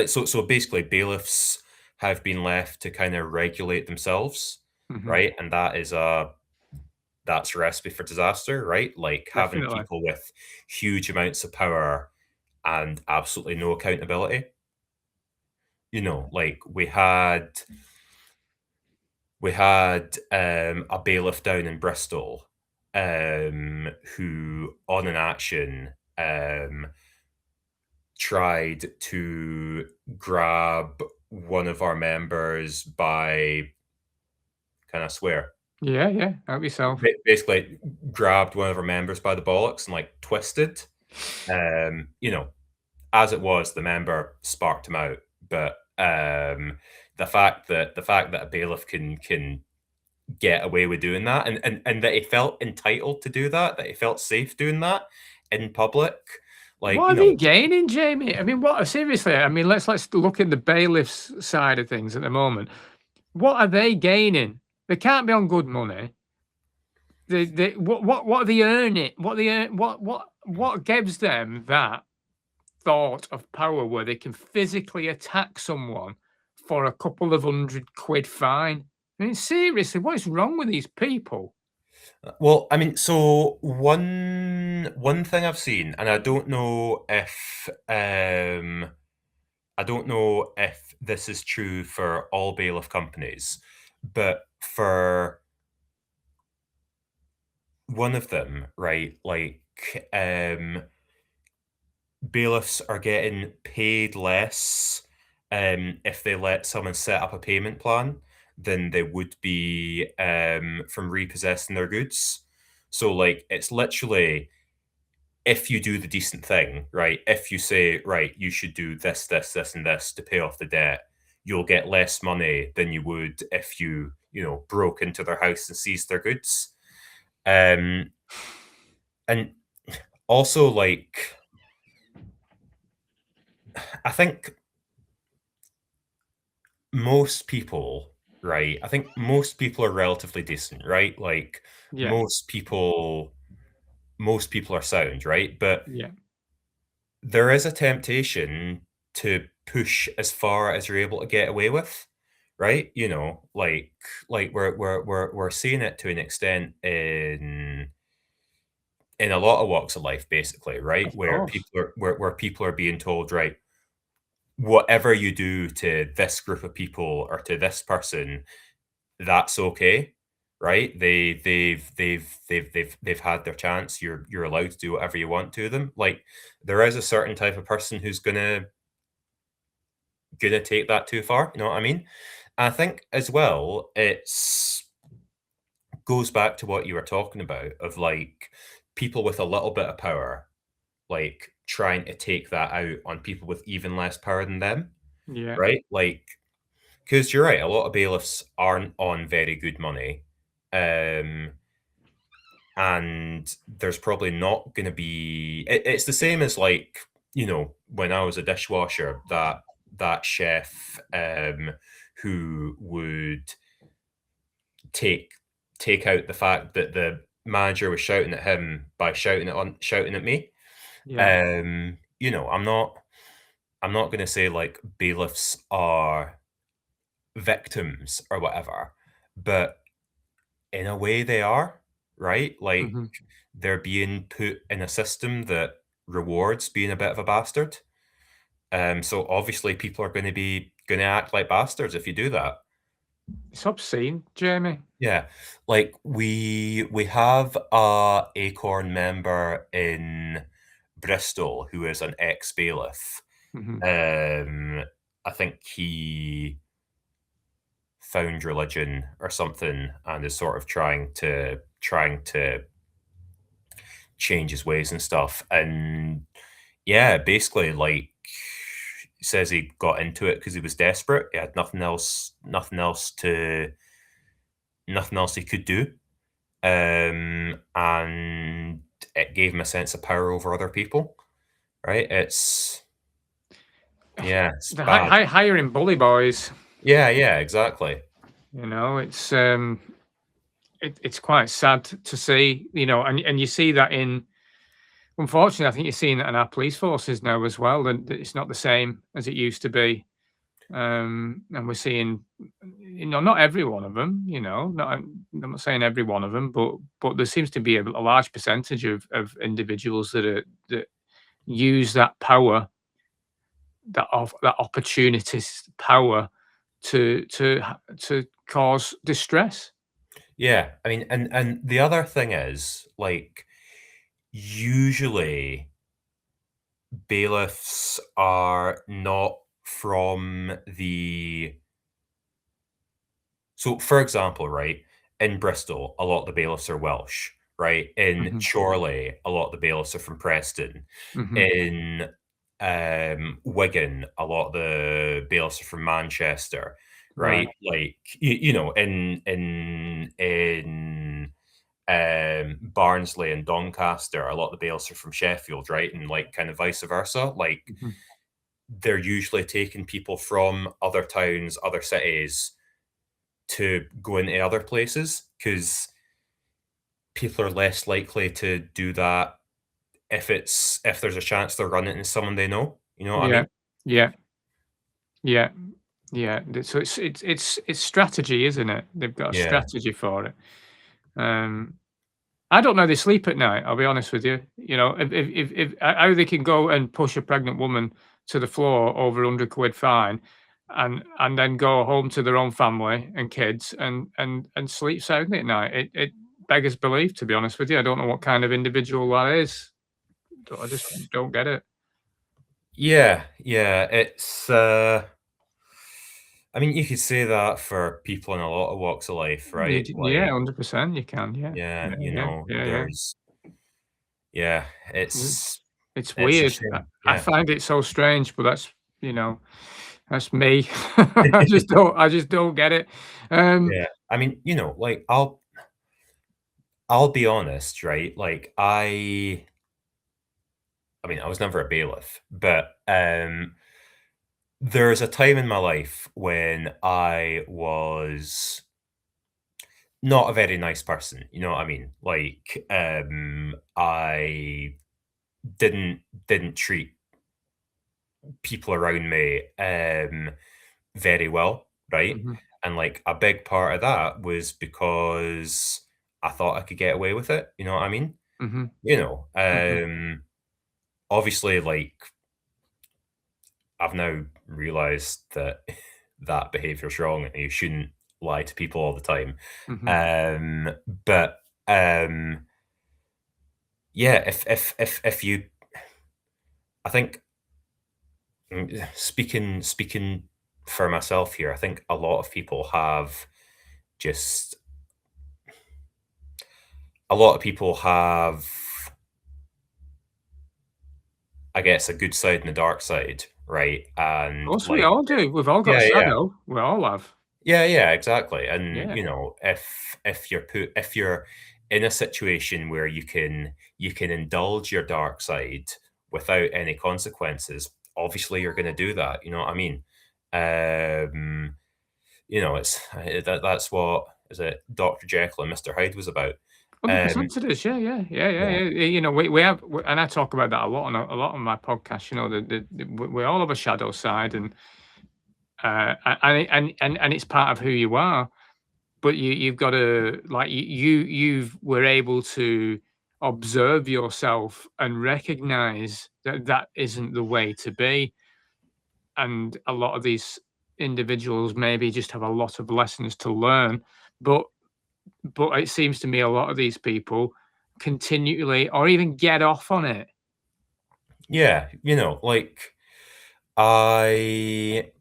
so basically bailiffs have been left to kind of regulate themselves, mhm. right? And that's a recipe for disaster, right? Like having Definitely. people with huge amounts of power and absolutely no accountability. Like we had a bailiff down in Bristol, who on an action, tried to grab one of our members by, can I swear? Yeah, yeah. Help yourself. Basically grabbed one of our members by the bollocks and like twisted. As it was, the member sparked him out. But the fact that a bailiff can get away with doing that, and that he felt entitled to do that he felt safe doing that in public, like, What are they gaining, Jamie? I mean, what seriously? I mean, let's look at the bailiffs side of things at the moment. What are they gaining? They can't be on good money. What are they earning? What they earn? What gives them that thought of power where they can physically attack someone for a couple of £100 fine? I mean, seriously, what is wrong with these people? well, I mean, so one thing I've seen, and I don't know if this is true for all bailiff companies, but for one of them, right, like, bailiffs are getting paid less, if they let someone set up a payment plan than they would be, from repossessing their goods. So, like, it's literally, if you do the decent thing, right? If you say, right, you should do this, and this to pay off the debt, you'll get less money than you would if you broke into their house and seized their goods. Um, and also, like, I think most people, right? I think most people are relatively decent, right? Like Yeah, most people are sound, right? But yeah, there is a temptation to push as far as you're able to get away with, right? Like we're seeing it to an extent in a lot of walks of life, basically, right? of Where course. people are being told, right, whatever you do to this group of people or to this person, that's okay, right? They've had their chance. You're allowed to do whatever you want to them. Like, there is a certain type of person who's gonna take that too far. You know what I mean? I think as well, it's goes back to what you were talking about of like people with a little bit of power, like trying to take that out on people with even less power than them, Yeah, right? Like, because you're right, a lot of bailiffs aren't on very good money. Um, and there's probably not going to be. It's the same as like when I was a dishwasher, that chef who would take out the fact that the manager was shouting at him by shouting at me. Yeah. I'm not going to say like bailiffs are victims or whatever, but in a way they are, right? Like Hmm. they're being put in a system that rewards being a bit of a bastard. So obviously people are going to act like bastards if you do that. It's obscene, Jamie. Yeah, like we have a ACORN member in Bristol who is an ex-bailiff. Hmm. I think he found religion or something and is sort of trying to change his ways and stuff. And yeah, basically, like he says he got into it because he was desperate. He had nothing else he could do. And it gave him a sense of power over other people. Right? It's The bad. hiring bully boys. Yeah, exactly. It's quite sad to see, and you see that in. Unfortunately, I think you're seeing that in our police forces now as well. That it's not the same as it used to be. And we're seeing, not every one of them, I'm not saying every one of them, but there seems to be a large percentage of individuals that use that power, that opportunist power to cause distress. Yeah, I mean, and the other thing is, like, usually bailiffs are not from the. So, for example, right, in Bristol, a lot of the bailiffs are Welsh, right? In Hmm. Chorley, a lot of the bailiffs are from Preston. Hmm. In Wigan, a lot of the bailiffs are from Manchester, Right. right? Like, in Barnsley and Doncaster, a lot of the bailiffs are from Sheffield, right? And like kind of vice versa. Like Hmm. they're usually taking people from other towns, other cities to go into other places because people are less likely to do that if there's a chance they're running into someone they know. You know what I Yeah. mean? Yeah. Yeah. Yeah. So it's strategy, isn't it? They've got a Yeah. strategy for it. Um, I don't know they sleep at night, I'll be honest with you. If how they can go and push a pregnant woman to the floor over 100 quid fine and then go home to their own family and kids and sleep soundly at night. It beggars belief, to be honest with you. I don't know what kind of individual that is. I just don't get it. Yeah. I mean, you could say that for people in a lot of walks of life, right? Yeah, Like, 100% you can. Yeah. yeah, Yeah, yeah, yeah, yeah. yeah, It's it's it's a weird. shame. I Yeah. find it so strange, but you know, that's me. I just don't get it. Um, Yeah. I mean, like I'll be honest, right? Like I mean, I was never a bailiff, but there's a time in my life when I was not a very nice person, you know what I mean? Like I didn't treat people around me very well, right? mhm, And like a big part of that was because I thought I could get away with it, you know what I mean? mhm, You know, mhm. obviously, like I've now realized that that behavior's wrong and you shouldn't lie to people all the time. Mhm. Um, but yeah, if you, I think speaking for myself here, I think a lot of people have just a lot of people have, I guess, a good side and a dark side, right? Of And course we like, all do. We've all got a yeah, shadow. We all have. yeah, exactly. And Yeah. if you're in a situation where you can indulge your dark side without any consequences, obviously you're going to do that. You know what I mean? It's that's what is it Dr. Jekyll and Mr. Hyde was about. Um, 100% it is. yeah, We have, and I talk about that a lot on a lot on my podcast. We all have a shadow side, and it's part of who you are. But you've got to, like, you've were able to observe yourself and recognize that that isn't the way to be. And a lot of these individuals maybe just have a lot of lessons to learn, but it seems to me a lot of these people continually or even get off on it. yeah, like I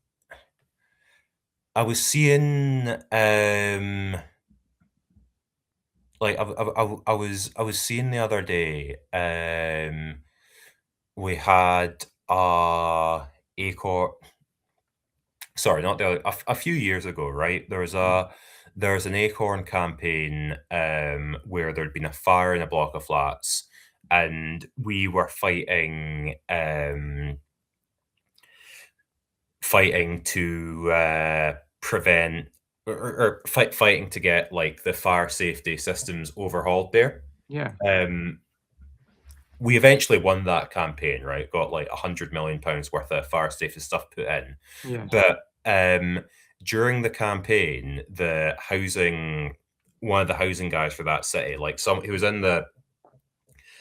I was seeing like I was seeing the other day we had ACORN, sorry, not the other, a few years ago, right? There's an ACORN campaign where there'd been a fire in a block of flats, and we were fighting to prevent or fighting to get like the fire safety systems overhauled there. Yeah, Um, we eventually won that campaign, right? Got like £100 million worth of fire safety stuff put in. yes, But during the campaign, one of the housing guys for that city, like some who was in the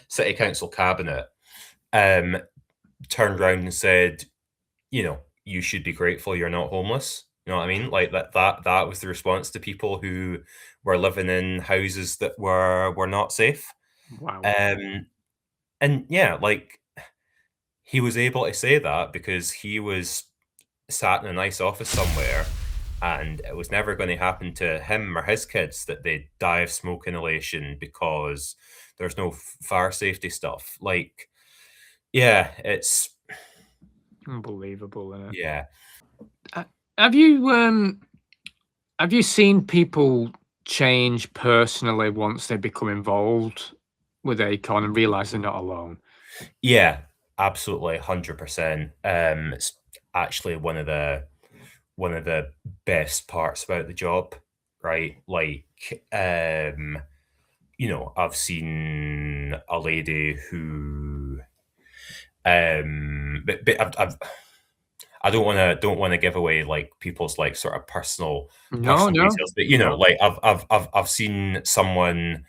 city council cabinet, um, turned around and said, you should be grateful you're not homeless. You know what I mean? Like that was the response to people who were living in houses that were not safe. wow. Um, and yeah, like he was able to say that because he was sat in a nice office somewhere, and it was never going to happen to him or his kids that they die of smoke inhalation because there's no fire safety stuff. Like, yeah, it's Unbelievable, isn't it? yeah. Uh, have you have you seen people change personally once they become involved with Acon and realize they're not alone? Yeah, absolutely, 100%. It's actually one of the best parts about the job, right? Like, I've seen a lady who, but I don't want to give away like people's like sort of No, personal no, details, but no. like I've seen someone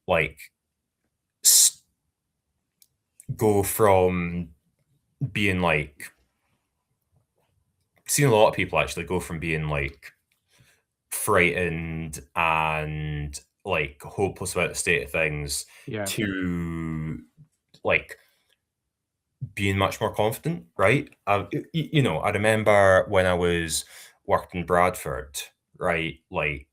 like s- go from being like seen a lot of people actually go from being like frightened and like hopeless about the state of things Yeah, to like being much more confident, right? I remember when I was working in Bradford, right? Like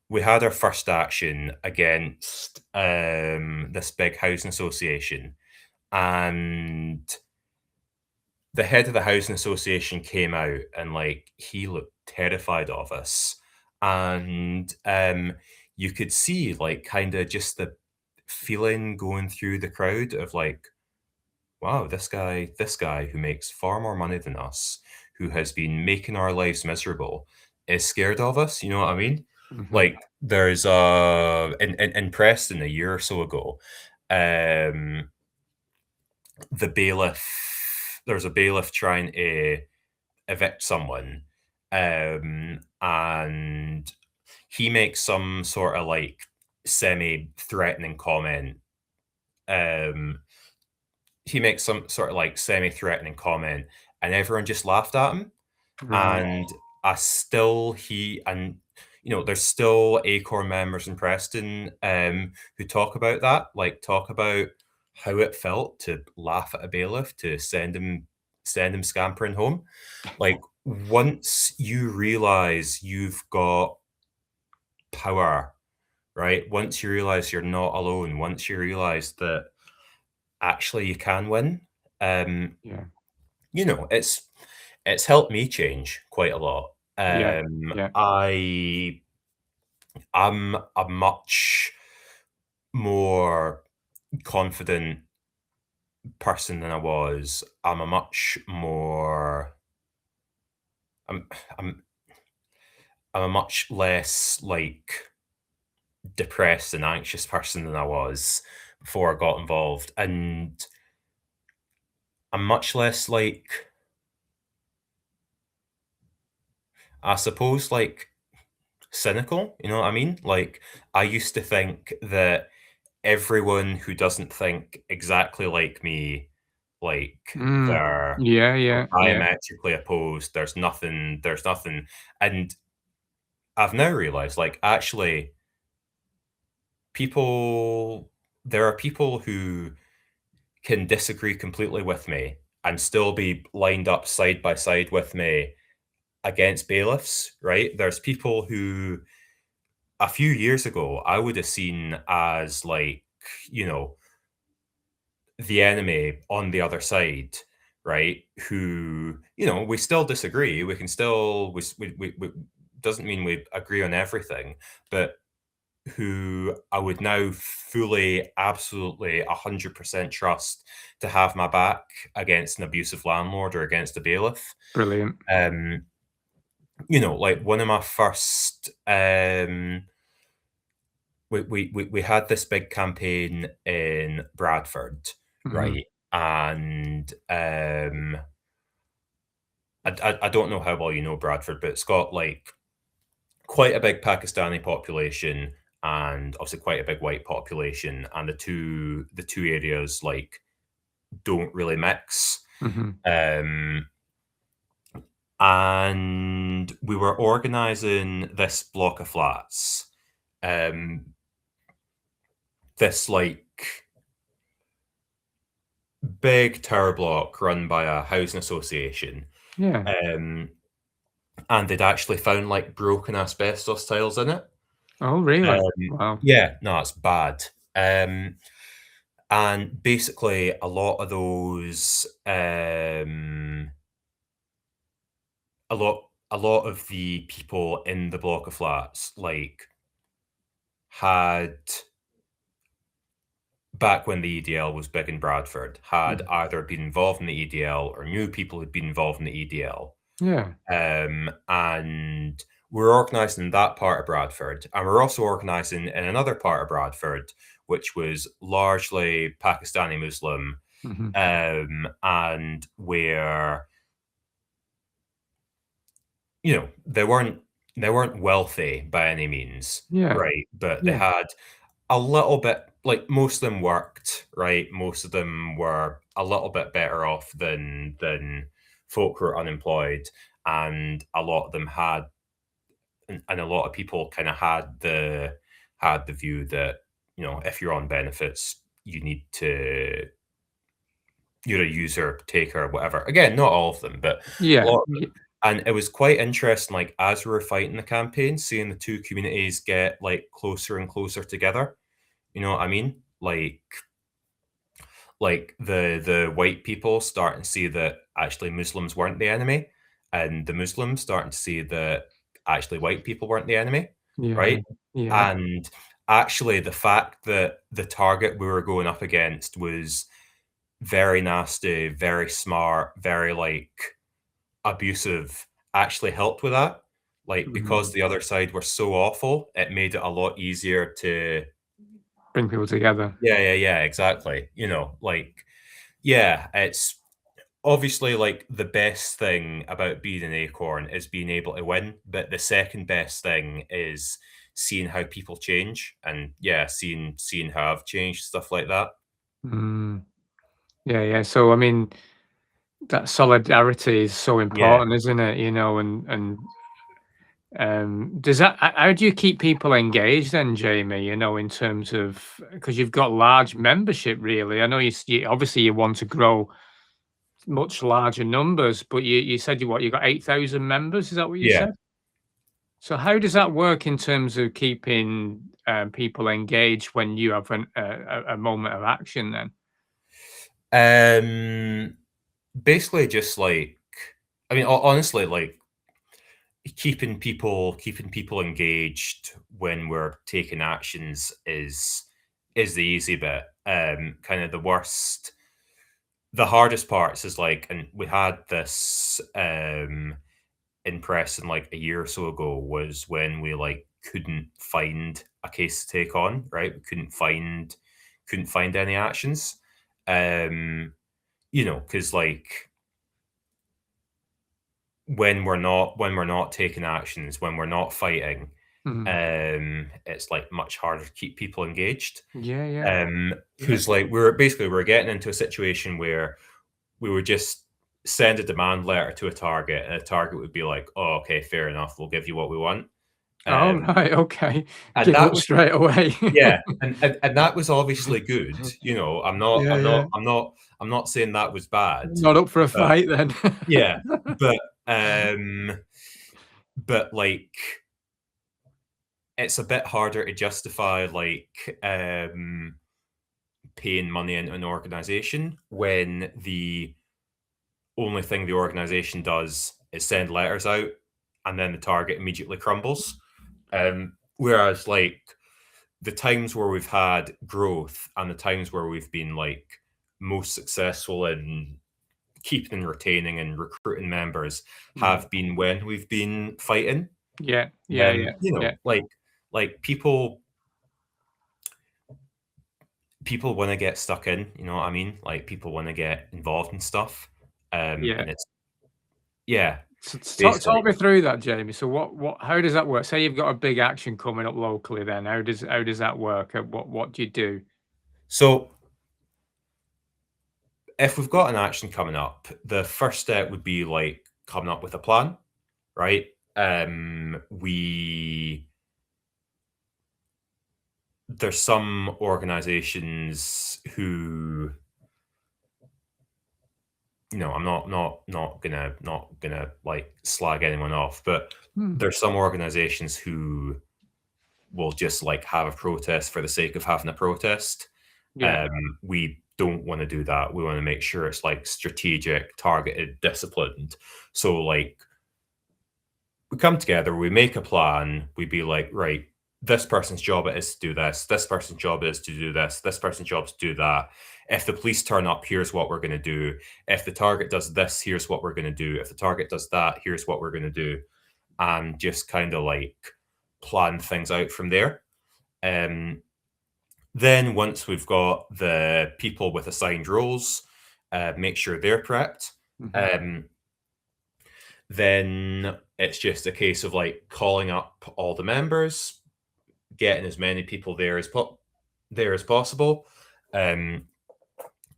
we had our first action against this big housing association, and the head of the housing association came out and like he looked terrified of us, and you could see like kind of just the feeling going through the crowd of like, wow, this guy who makes far more money than us, who has been making our lives miserable, is scared of us. You know what I mean? mhm, Like there's in Preston a year or so ago, um the bailiff there's a bailiff trying to evict someone, and he makes some sort of like semi-threatening comment. Um, he makes some sort of like semi-threatening comment, and everyone just laughed at him. right. And I still he and there's still Acorn members in Preston who talk about that, like talk about how it felt to laugh at a bailiff, to send him scampering home. Like once you realize you've got power, right? Once you realize you're not alone, once you realize that actually you can win, um, Yeah, it's helped me change quite a lot. yeah, yeah, I'm a much more confident person than I was. I'm a much more. I'm. I'm. I'm a much less like depressed and anxious person than I was before I got involved, and I'm much less like, I suppose, like cynical. You know what I mean? Like, I used to think that everyone who doesn't think exactly like me, like Mm. they're Yeah, yeah, yeah. diametrically opposed. There's nothing. And I've now realized, like, actually, people, there are people who can disagree completely with me and still be lined up side by side with me against bailiffs, right? There's people who a few years ago I would have seen as like, you know, the enemy on the other side, right? Who, you know, we still disagree. We can still, we doesn't mean we agree on everything, but who I would now fully, absolutely 100% trust to have my back against an abusive landlord or against a bailiff. Brilliant. Um, you know, like one of my first, we had this big campaign in Bradford, Mhm. right? And I don't know how well you know Bradford, but it's got like quite a big Pakistani population and obviously quite a big white population, and the two areas like don't really mix. Mhm. Um, and we were organizing this block of flats, um, this like big tower block run by a housing association. Yeah. Um, and they'd actually found like broken asbestos tiles in it. Oh, really? Um, Wow. yeah, no, it's bad. Um, and basically, a lot of the people in the block of flats like had, back when the EDL was big in Bradford, had Mm. either been involved in the EDL or knew people who'd been involved in the EDL. Yeah. And we're organising in that part of Bradford, and we're also organising in another part of Bradford, which was largely Pakistani Muslim, Mhm. and where, you know, they weren't wealthy by any means, Yeah. right? But they Yeah. had a little bit, like most of them worked, right? Most of them were a little bit better off than folk who are unemployed, and a lot of them had, and a lot of people kind of had the view that, you know, if you're on benefits, you're a user, taker, whatever. Again, not all of them, but a Yeah. lot of them. And it was quite interesting, like as we were fighting the campaign, seeing the two communities get like closer and closer together. You know what I mean? Like the white people starting to see that actually Muslims weren't the enemy, and the Muslims starting to see that actually white people weren't the enemy, Yeah. right? Yeah. And actually, the fact that the target we were going up against was very nasty, very smart, very like abusive, actually helped with that. Like, because Mhm. the other side were so awful, it made it a lot easier to. Bring people together. Yeah, yeah, yeah, exactly. You know, like, yeah, it's obviously like the best thing about being an acorn is being able to win, but the second best thing is seeing how people change, and yeah, seeing how I've changed, stuff like that. Mm. Yeah, yeah. So, I mean, that solidarity is so Yeah, important, isn't it? Does that how do you keep people engaged then, Jamie, in terms of, because you've got large membership really. I know you obviously you want to grow much larger numbers, but you said you got 8,000 members, is that what you yeah. said? So how does that work in terms of keeping, people engaged when you have a moment of action then? Um, Basically just like, I mean, honestly, like keeping people engaged when we're taking actions is the easy bit. Kind of the worst. the hardest parts is like, and we had this in Preston like a year or so ago, was when we like couldn't find a case to take on, right? We couldn't find any actions. Because like when we're not taking actions, when we're not fighting, it's like much harder to keep people engaged. Yeah. Because like we're getting into a situation where we would just send a demand letter to a target, and a target would be like, "Oh, okay, fair enough. We'll give you what we want." Oh, Um, right. Okay. and Give that up was straight away. yeah, and that was obviously good. You know, Yeah. I'm not saying that was bad, Not up for a but fight then. yeah, but um, but like it's a bit harder to justify like paying money into an organization when the only thing the organization does is send letters out, and then the target immediately crumbles. Whereas like the times where we've had growth and the times where we've been like most successful in keeping and retaining and recruiting members have been when we've been fighting. Yeah. Like people want to get stuck in, you know what I mean? Like people want to get involved in stuff. Yeah. And it's yeah, So basically. talk me through that, Jamie. So how does that work? Say you've got a big action coming up locally, then how does that work? What do you do? So if we've got an action coming up, the first step would be like coming up with a plan, right? We There's some organizations who, I'm not gonna like slag anyone off, but there's some organizations who will just like have a protest for the sake of having a protest. Yeah. We don't want to do that. We want to make sure it's like strategic, targeted, disciplined. So like we come together, we make a plan, we be like, right, this person's job is to do this person's job is to do this person's job is to do that. If the police turn up, here's what we're going to do. If the target does this, here's what we're going to do. If the target does that, here's what we're going to do. And just kind of like plan things out from there. Then once we've got the people with assigned roles, make sure they're prepped. Then it's just a case of like calling up all the members, getting as many people there as possible.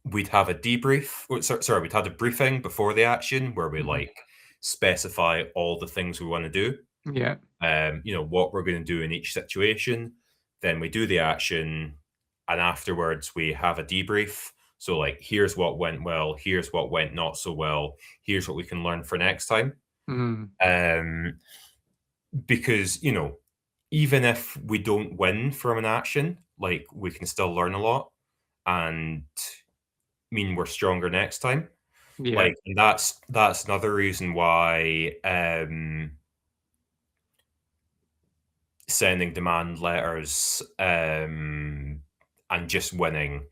We'd have a debrief. We'd have a briefing before the action where we like specify all the things we want to do. Yeah. What we're going to do in each situation. Then we do the action, and afterwards we have a debrief. So like, here's what went well, here's what went not so well, here's what we can learn for next time. Because even if we don't win from an action, like we can still learn a lot and mean we're stronger next time. Yeah. Like, and that's another reason why sending demand letters and just winning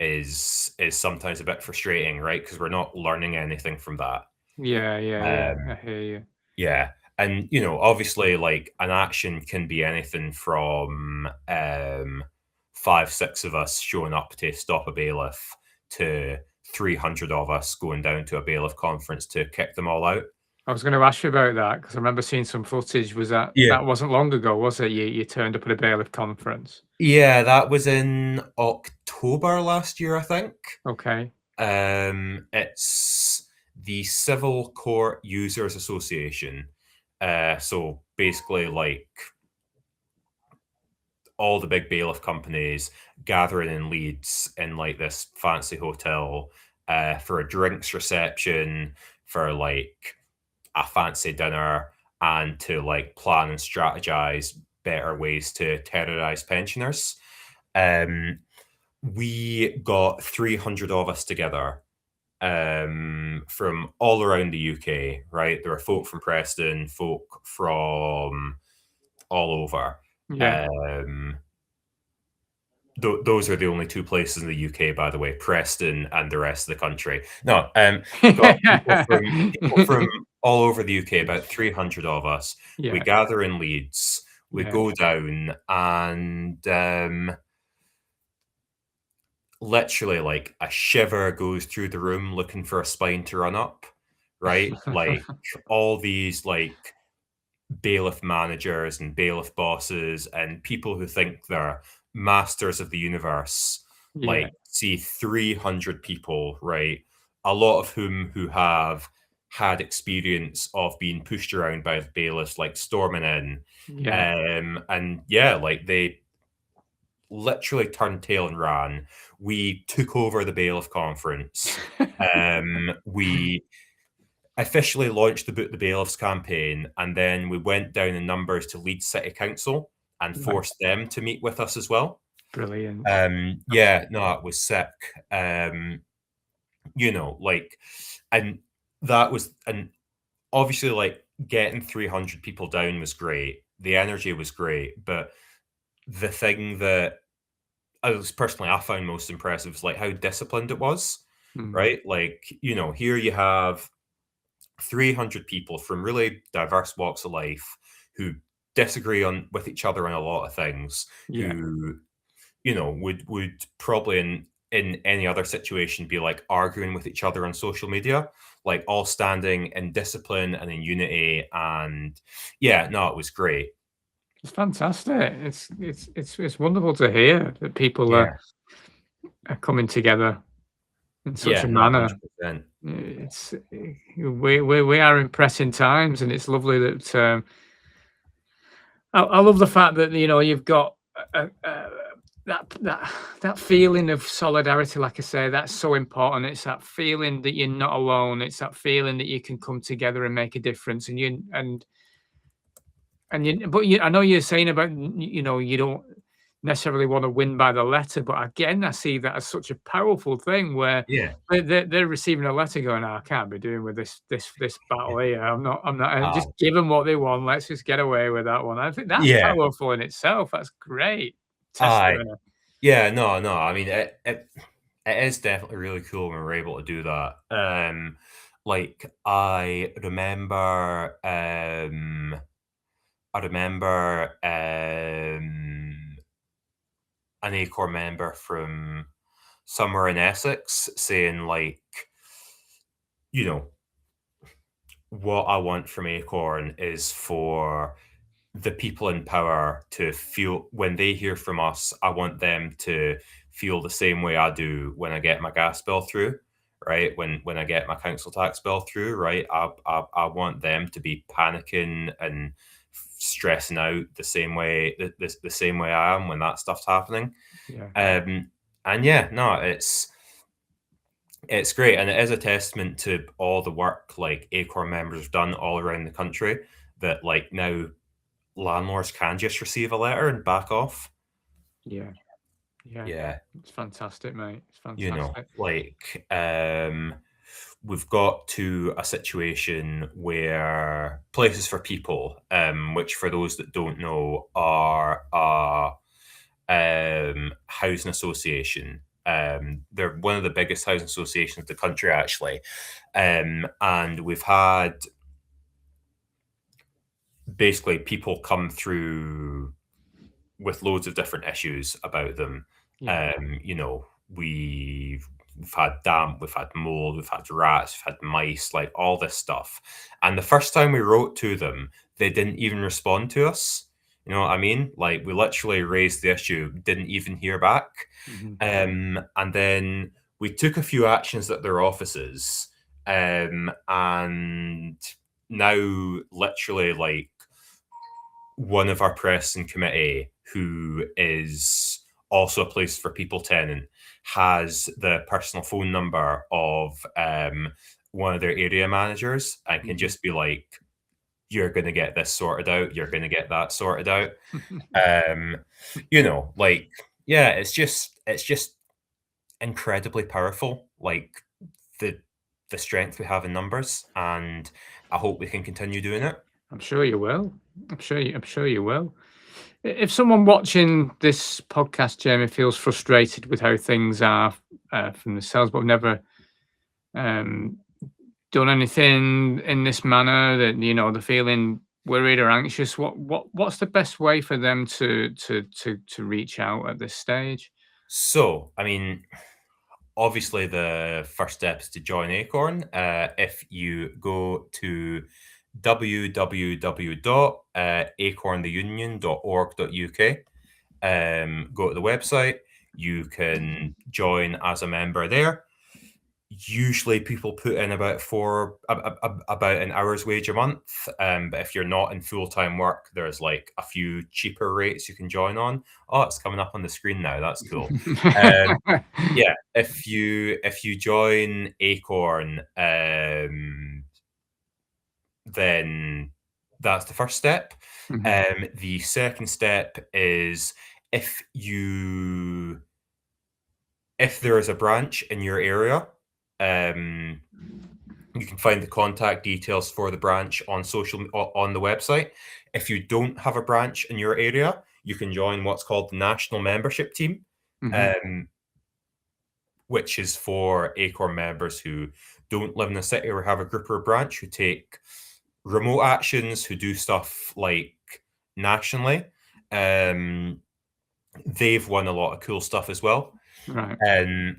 is sometimes a bit frustrating, right? Because we're not learning anything from that. Yeah. I hear you. Yeah. And obviously like an action can be anything from 5-6 of us showing up to stop a bailiff to 300 of us going down to a bailiff conference to kick them all out. I was going to ask you about that because I remember seeing some footage. Was that Yeah. that wasn't long ago, was it? You turned up at a bailiff conference. Yeah, that was in October last year, I think. Okay. It's the Civil Court Users Association. So basically, like all the big bailiff companies gathering in Leeds in like this fancy hotel for a drinks reception, for like a fancy dinner, and to like plan and strategize better ways to terrorize pensioners. We got 300 of us together from all around the UK, right? There are folk from Preston, folk from all over. Yeah. those are the only two places in the UK, by the way, Preston and the rest of the country. No, got people from all over the UK, about 300 of us. We Yeah, gather in Leeds. We yeah, go down and literally like a shiver goes through the room looking for a spine to run up, right? Like all these like bailiff managers and bailiff bosses and people who think they're masters of the universe, yeah, like see 300 people, right? A lot of whom who have had experience of being pushed around by the bailiffs, like storming in. yeah. And yeah, like they literally turned tail and ran. We took over the bailiff conference. We officially launched the Boot the Bailiffs campaign, and then we went down in numbers to Leeds City Council and Right, forced them to meet with us as well. brilliant. Yeah, no, it was sick. Like, and that was, and obviously, like, getting 300 people down was great. The energy was great, but the thing that I found most impressive was like how disciplined it was, Mm, right? Like, here you have 300 people from really diverse walks of life who disagree on with each other on a lot of things, yeah. who would probably in any other situation be like arguing with each other on social media, like all standing in discipline and in unity. And yeah, no, it was great. It's fantastic. It's wonderful to hear that people Yeah, are coming together in such yeah, a no, manner. 100%. It's we are in pressing times, and it's lovely that I love the fact that you've got that feeling of solidarity. Like I say, that's so important. It's that feeling that you're not alone. It's that feeling that you can come together and make a difference. I know you're saying about you don't necessarily want to win by the letter, but again, I see that as such a powerful thing where Yeah. they're receiving a letter going, "Oh, I can't be doing with this battle here. I'm not. Uh, Just give them what they want. Let's just get away with that one." I think that's yeah. powerful in itself. That's great Aye. testimony. Yeah, no. I mean, it is definitely really cool when we're able to do that. Like I remember an ACORN member from somewhere in Essex saying like, you know, what I want from ACORN is for the people in power to feel when they hear from us, I want them to feel the same way I do when I get my gas bill through, right? When I get my council tax bill through, right? I want them to be panicking and stressing out the same way the same way I am when that stuff's happening. Yeah, Um, and yeah, no, it's great, and it is a testament to all the work like ACORN members have done all around the country that like now landlords can just receive a letter and back off. yeah, yeah. Yeah, It's fantastic, mate. It's fantastic. like we've got to a situation where Places for People, which for those that don't know are a housing association. They're one of the biggest housing associations in the country, actually. And we've had basically people come through with loads of different issues about them. Yeah. We've had damp, we've had mold, we've had rats, we've had mice, like all this stuff. And the first time we wrote to them, they didn't even respond to us. You know what I mean? Like we literally raised the issue, didn't even hear back. Mhm. And then we took a few actions at their offices. And now literally like one of our press and committee, who is also a Place for People tenant, has the personal phone number of one of their area managers and can Mhm. just be like, "You're going to get this sorted out. You're going to get that sorted out." Um, like yeah, it's just incredibly powerful. Like the the strength we have in numbers, and I hope we can continue doing it. I'm sure you will. I'm sure you will. If someone watching this podcast, Jamie, feels frustrated with how things are from themselves, but never um, done anything in this manner, that they're feeling worried or anxious, what's the best way for them to reach out at this stage? So, I mean, obviously the first step is to join ACORN. If you go to www.acorntheunion.org.uk, go to the website, you can join as a member there. Usually people put in about an hour's wage a month, but if you're not in full-time work, there's like a few cheaper rates you can join on. Oh, it's coming up on the screen now. That's cool. Yeah, if you join ACORN, then that's the first step. The second step is if there is a branch in your area, you can find the contact details for the branch on the website. If you don't have a branch in your area, you can join what's called the National Membership Team, which is for ACORN members who don't live in a city or have a group or a branch, who take remote actions, who do stuff like nationally. They've won a lot of cool stuff as well. Right.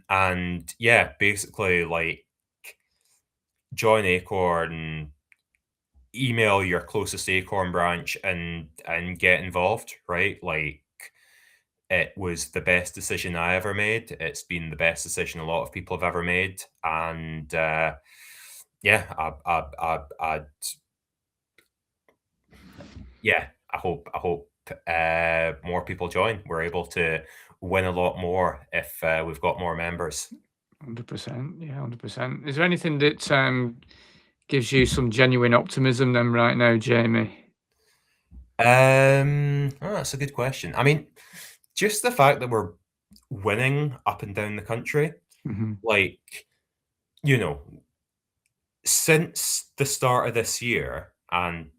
And yeah, basically, like, join ACORN, email your closest ACORN branch and get involved, right? Like, it was the best decision I ever made. It's been the best decision a lot of people have ever made. And yeah, I hope more people join. We're able to win a lot more if we've got more members. 100%. Yeah, 100%. Is there anything that gives you some genuine optimism then right now, Jamie? That's a good question. I mean, just the fact that we're winning up and down the country, like, since the start of this year, and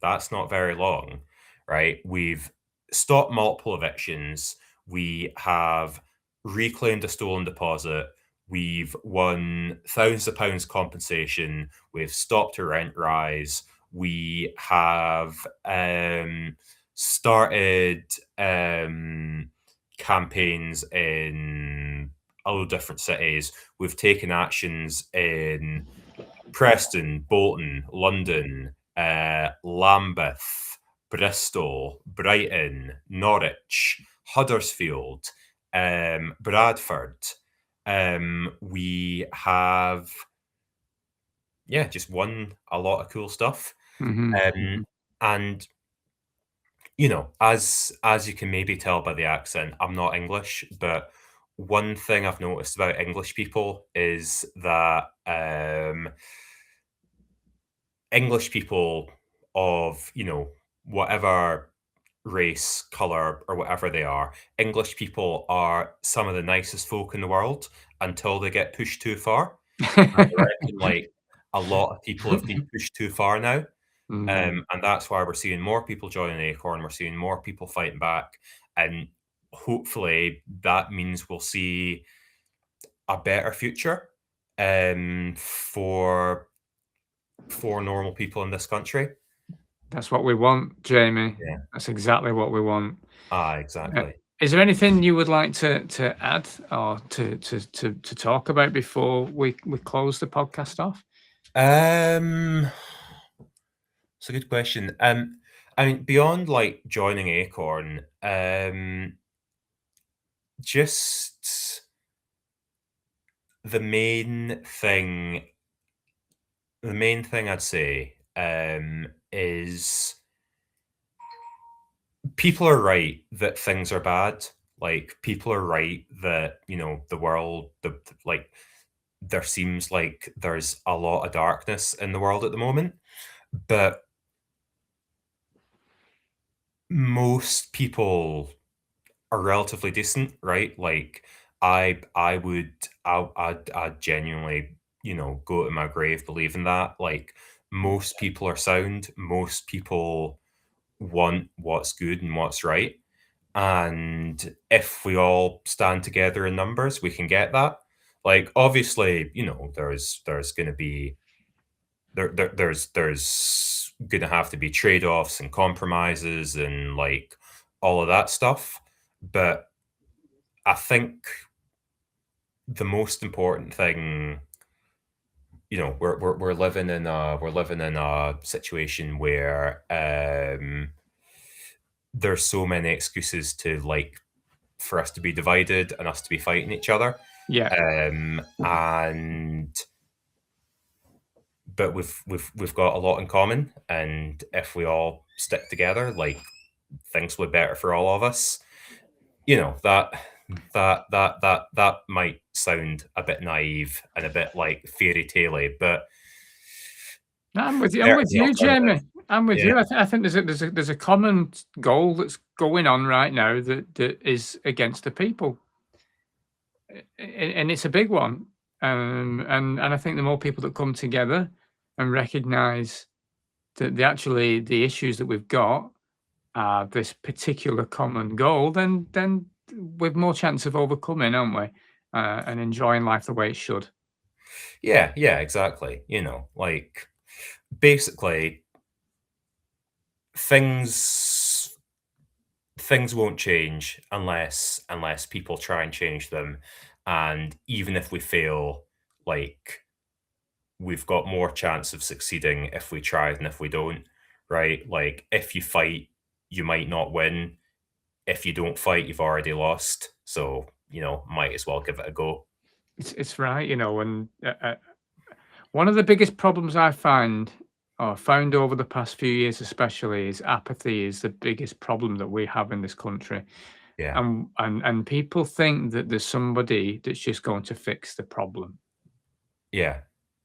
that's not very long, right? We've stopped multiple evictions. We have reclaimed a stolen deposit. We've won thousands of pounds compensation. We've stopped a rent rise. We have started campaigns in a lot of different cities. We've taken actions in Preston, Bolton, London, Lambeth, Bristol, Brighton, Norwich, Huddersfield, Bradford. We have, just won a lot of cool stuff. And as you can maybe tell by the accent, I'm not English, but one thing I've noticed about English people is that English people of, whatever race, color, or whatever they are, English people are some of the nicest folk in the world until they get pushed too far. I reckon, like, a lot of people have been pushed too far now. And that's why we're seeing more people joining ACORN. We're seeing more people fighting back. And hopefully that means we'll see a better future for normal people in this country. That's what we want, Jamie. Yeah. That's exactly what we want. Exactly. Is there anything you would like to add or to talk about before we close the podcast off? It's a good question. I mean, beyond like joining ACORN, just the main thing I'd say is people are right that things are bad. Like, people are right that, the world, like, there seems like there's a lot of darkness in the world at the moment, but most people are relatively decent, right? Like, I'd genuinely, go to my grave believing that. Like, most people are sound. Most people want what's good and what's right. And if we all stand together in numbers, we can get that. Like, obviously, there's going to be there's going to have to be trade-offs and compromises and like all of that stuff. But I think the most important thing, we're living in a situation where there's so many excuses to like for us to be divided and us to be fighting each other. Yeah. And but we've got a lot in common, and if we all stick together, like things will be better for all of us. That might sound a bit naive and a bit like fairy tale-y, but I'm with you. I'm there's with the you, Jamie. alternative. I'm with Yeah, you. I think there's a common goal that's going on right now that is against the people, and it's a big one. And I think the more people that come together and recognise that the issues that we've got are this particular common goal, then we've more chance of overcoming, aren't we? And enjoying life the way it should. yeah, exactly. Like basically things things won't change unless people try and change them. And even if we fail, like we've got more chance of succeeding if we try than if we don't, right? Like if you fight, you might not win. If you don't fight, you've already lost. So, might as well give it a go. It's right, and one of the biggest problems I find or found over the past few years especially is apathy is the biggest problem that we have in this country. Yeah. And people think that there's somebody that's just going to fix the problem. Yeah.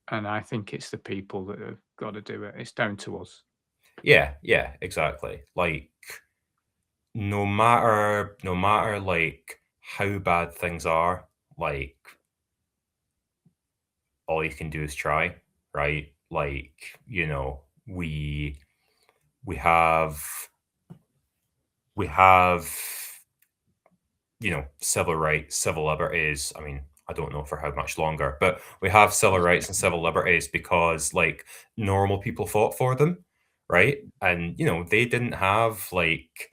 And I think it's the people that have got to do it. It's down to us. Yeah, exactly. Like no matter like how bad things are, like all you can do is try, right? Like, we have we have civil rights, civil liberties. I mean, I don't know for how much longer, but we have civil rights and civil liberties because like normal people fought for them, right? And they didn't have like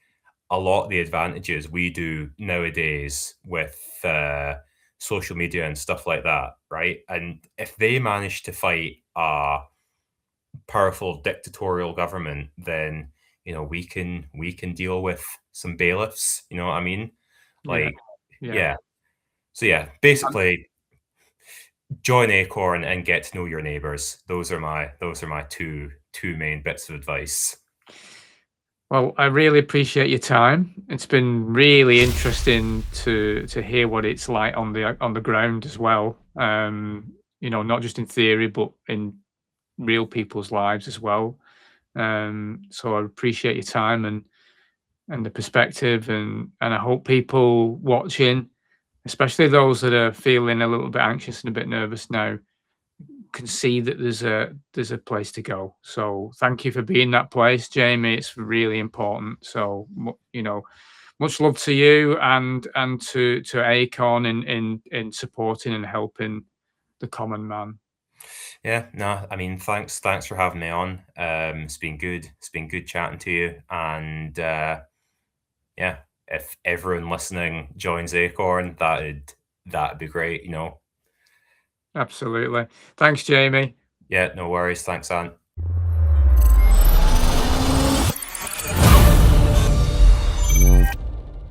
a lot of the advantages we do nowadays with social media and stuff like that, right? And if they manage to fight a powerful dictatorial government, then we can deal with some bailiffs. You know what I mean? Yeah. Like, Yeah. yeah. So yeah, basically join ACORN and get to know your neighbors. Those are my two main bits of advice. Well, I really appreciate your time. It's been really interesting to hear what it's like on the ground as well. Not just in theory, but in real people's lives as well. So I appreciate your time and the perspective, and I hope people watching, especially those that are feeling a little bit anxious and a bit nervous now, can see that there's a place to go. So thank you for being that place, Jamie. It's really important. So much love to you and to Acorn in supporting and helping the common man. Yeah, no, I mean, thanks for having me on. It's been good. It's been good chatting to you. And yeah, if everyone listening joins Acorn, that'd be great. Absolutely. Thanks, Jamie. Yeah, no worries. Thanks, Anne.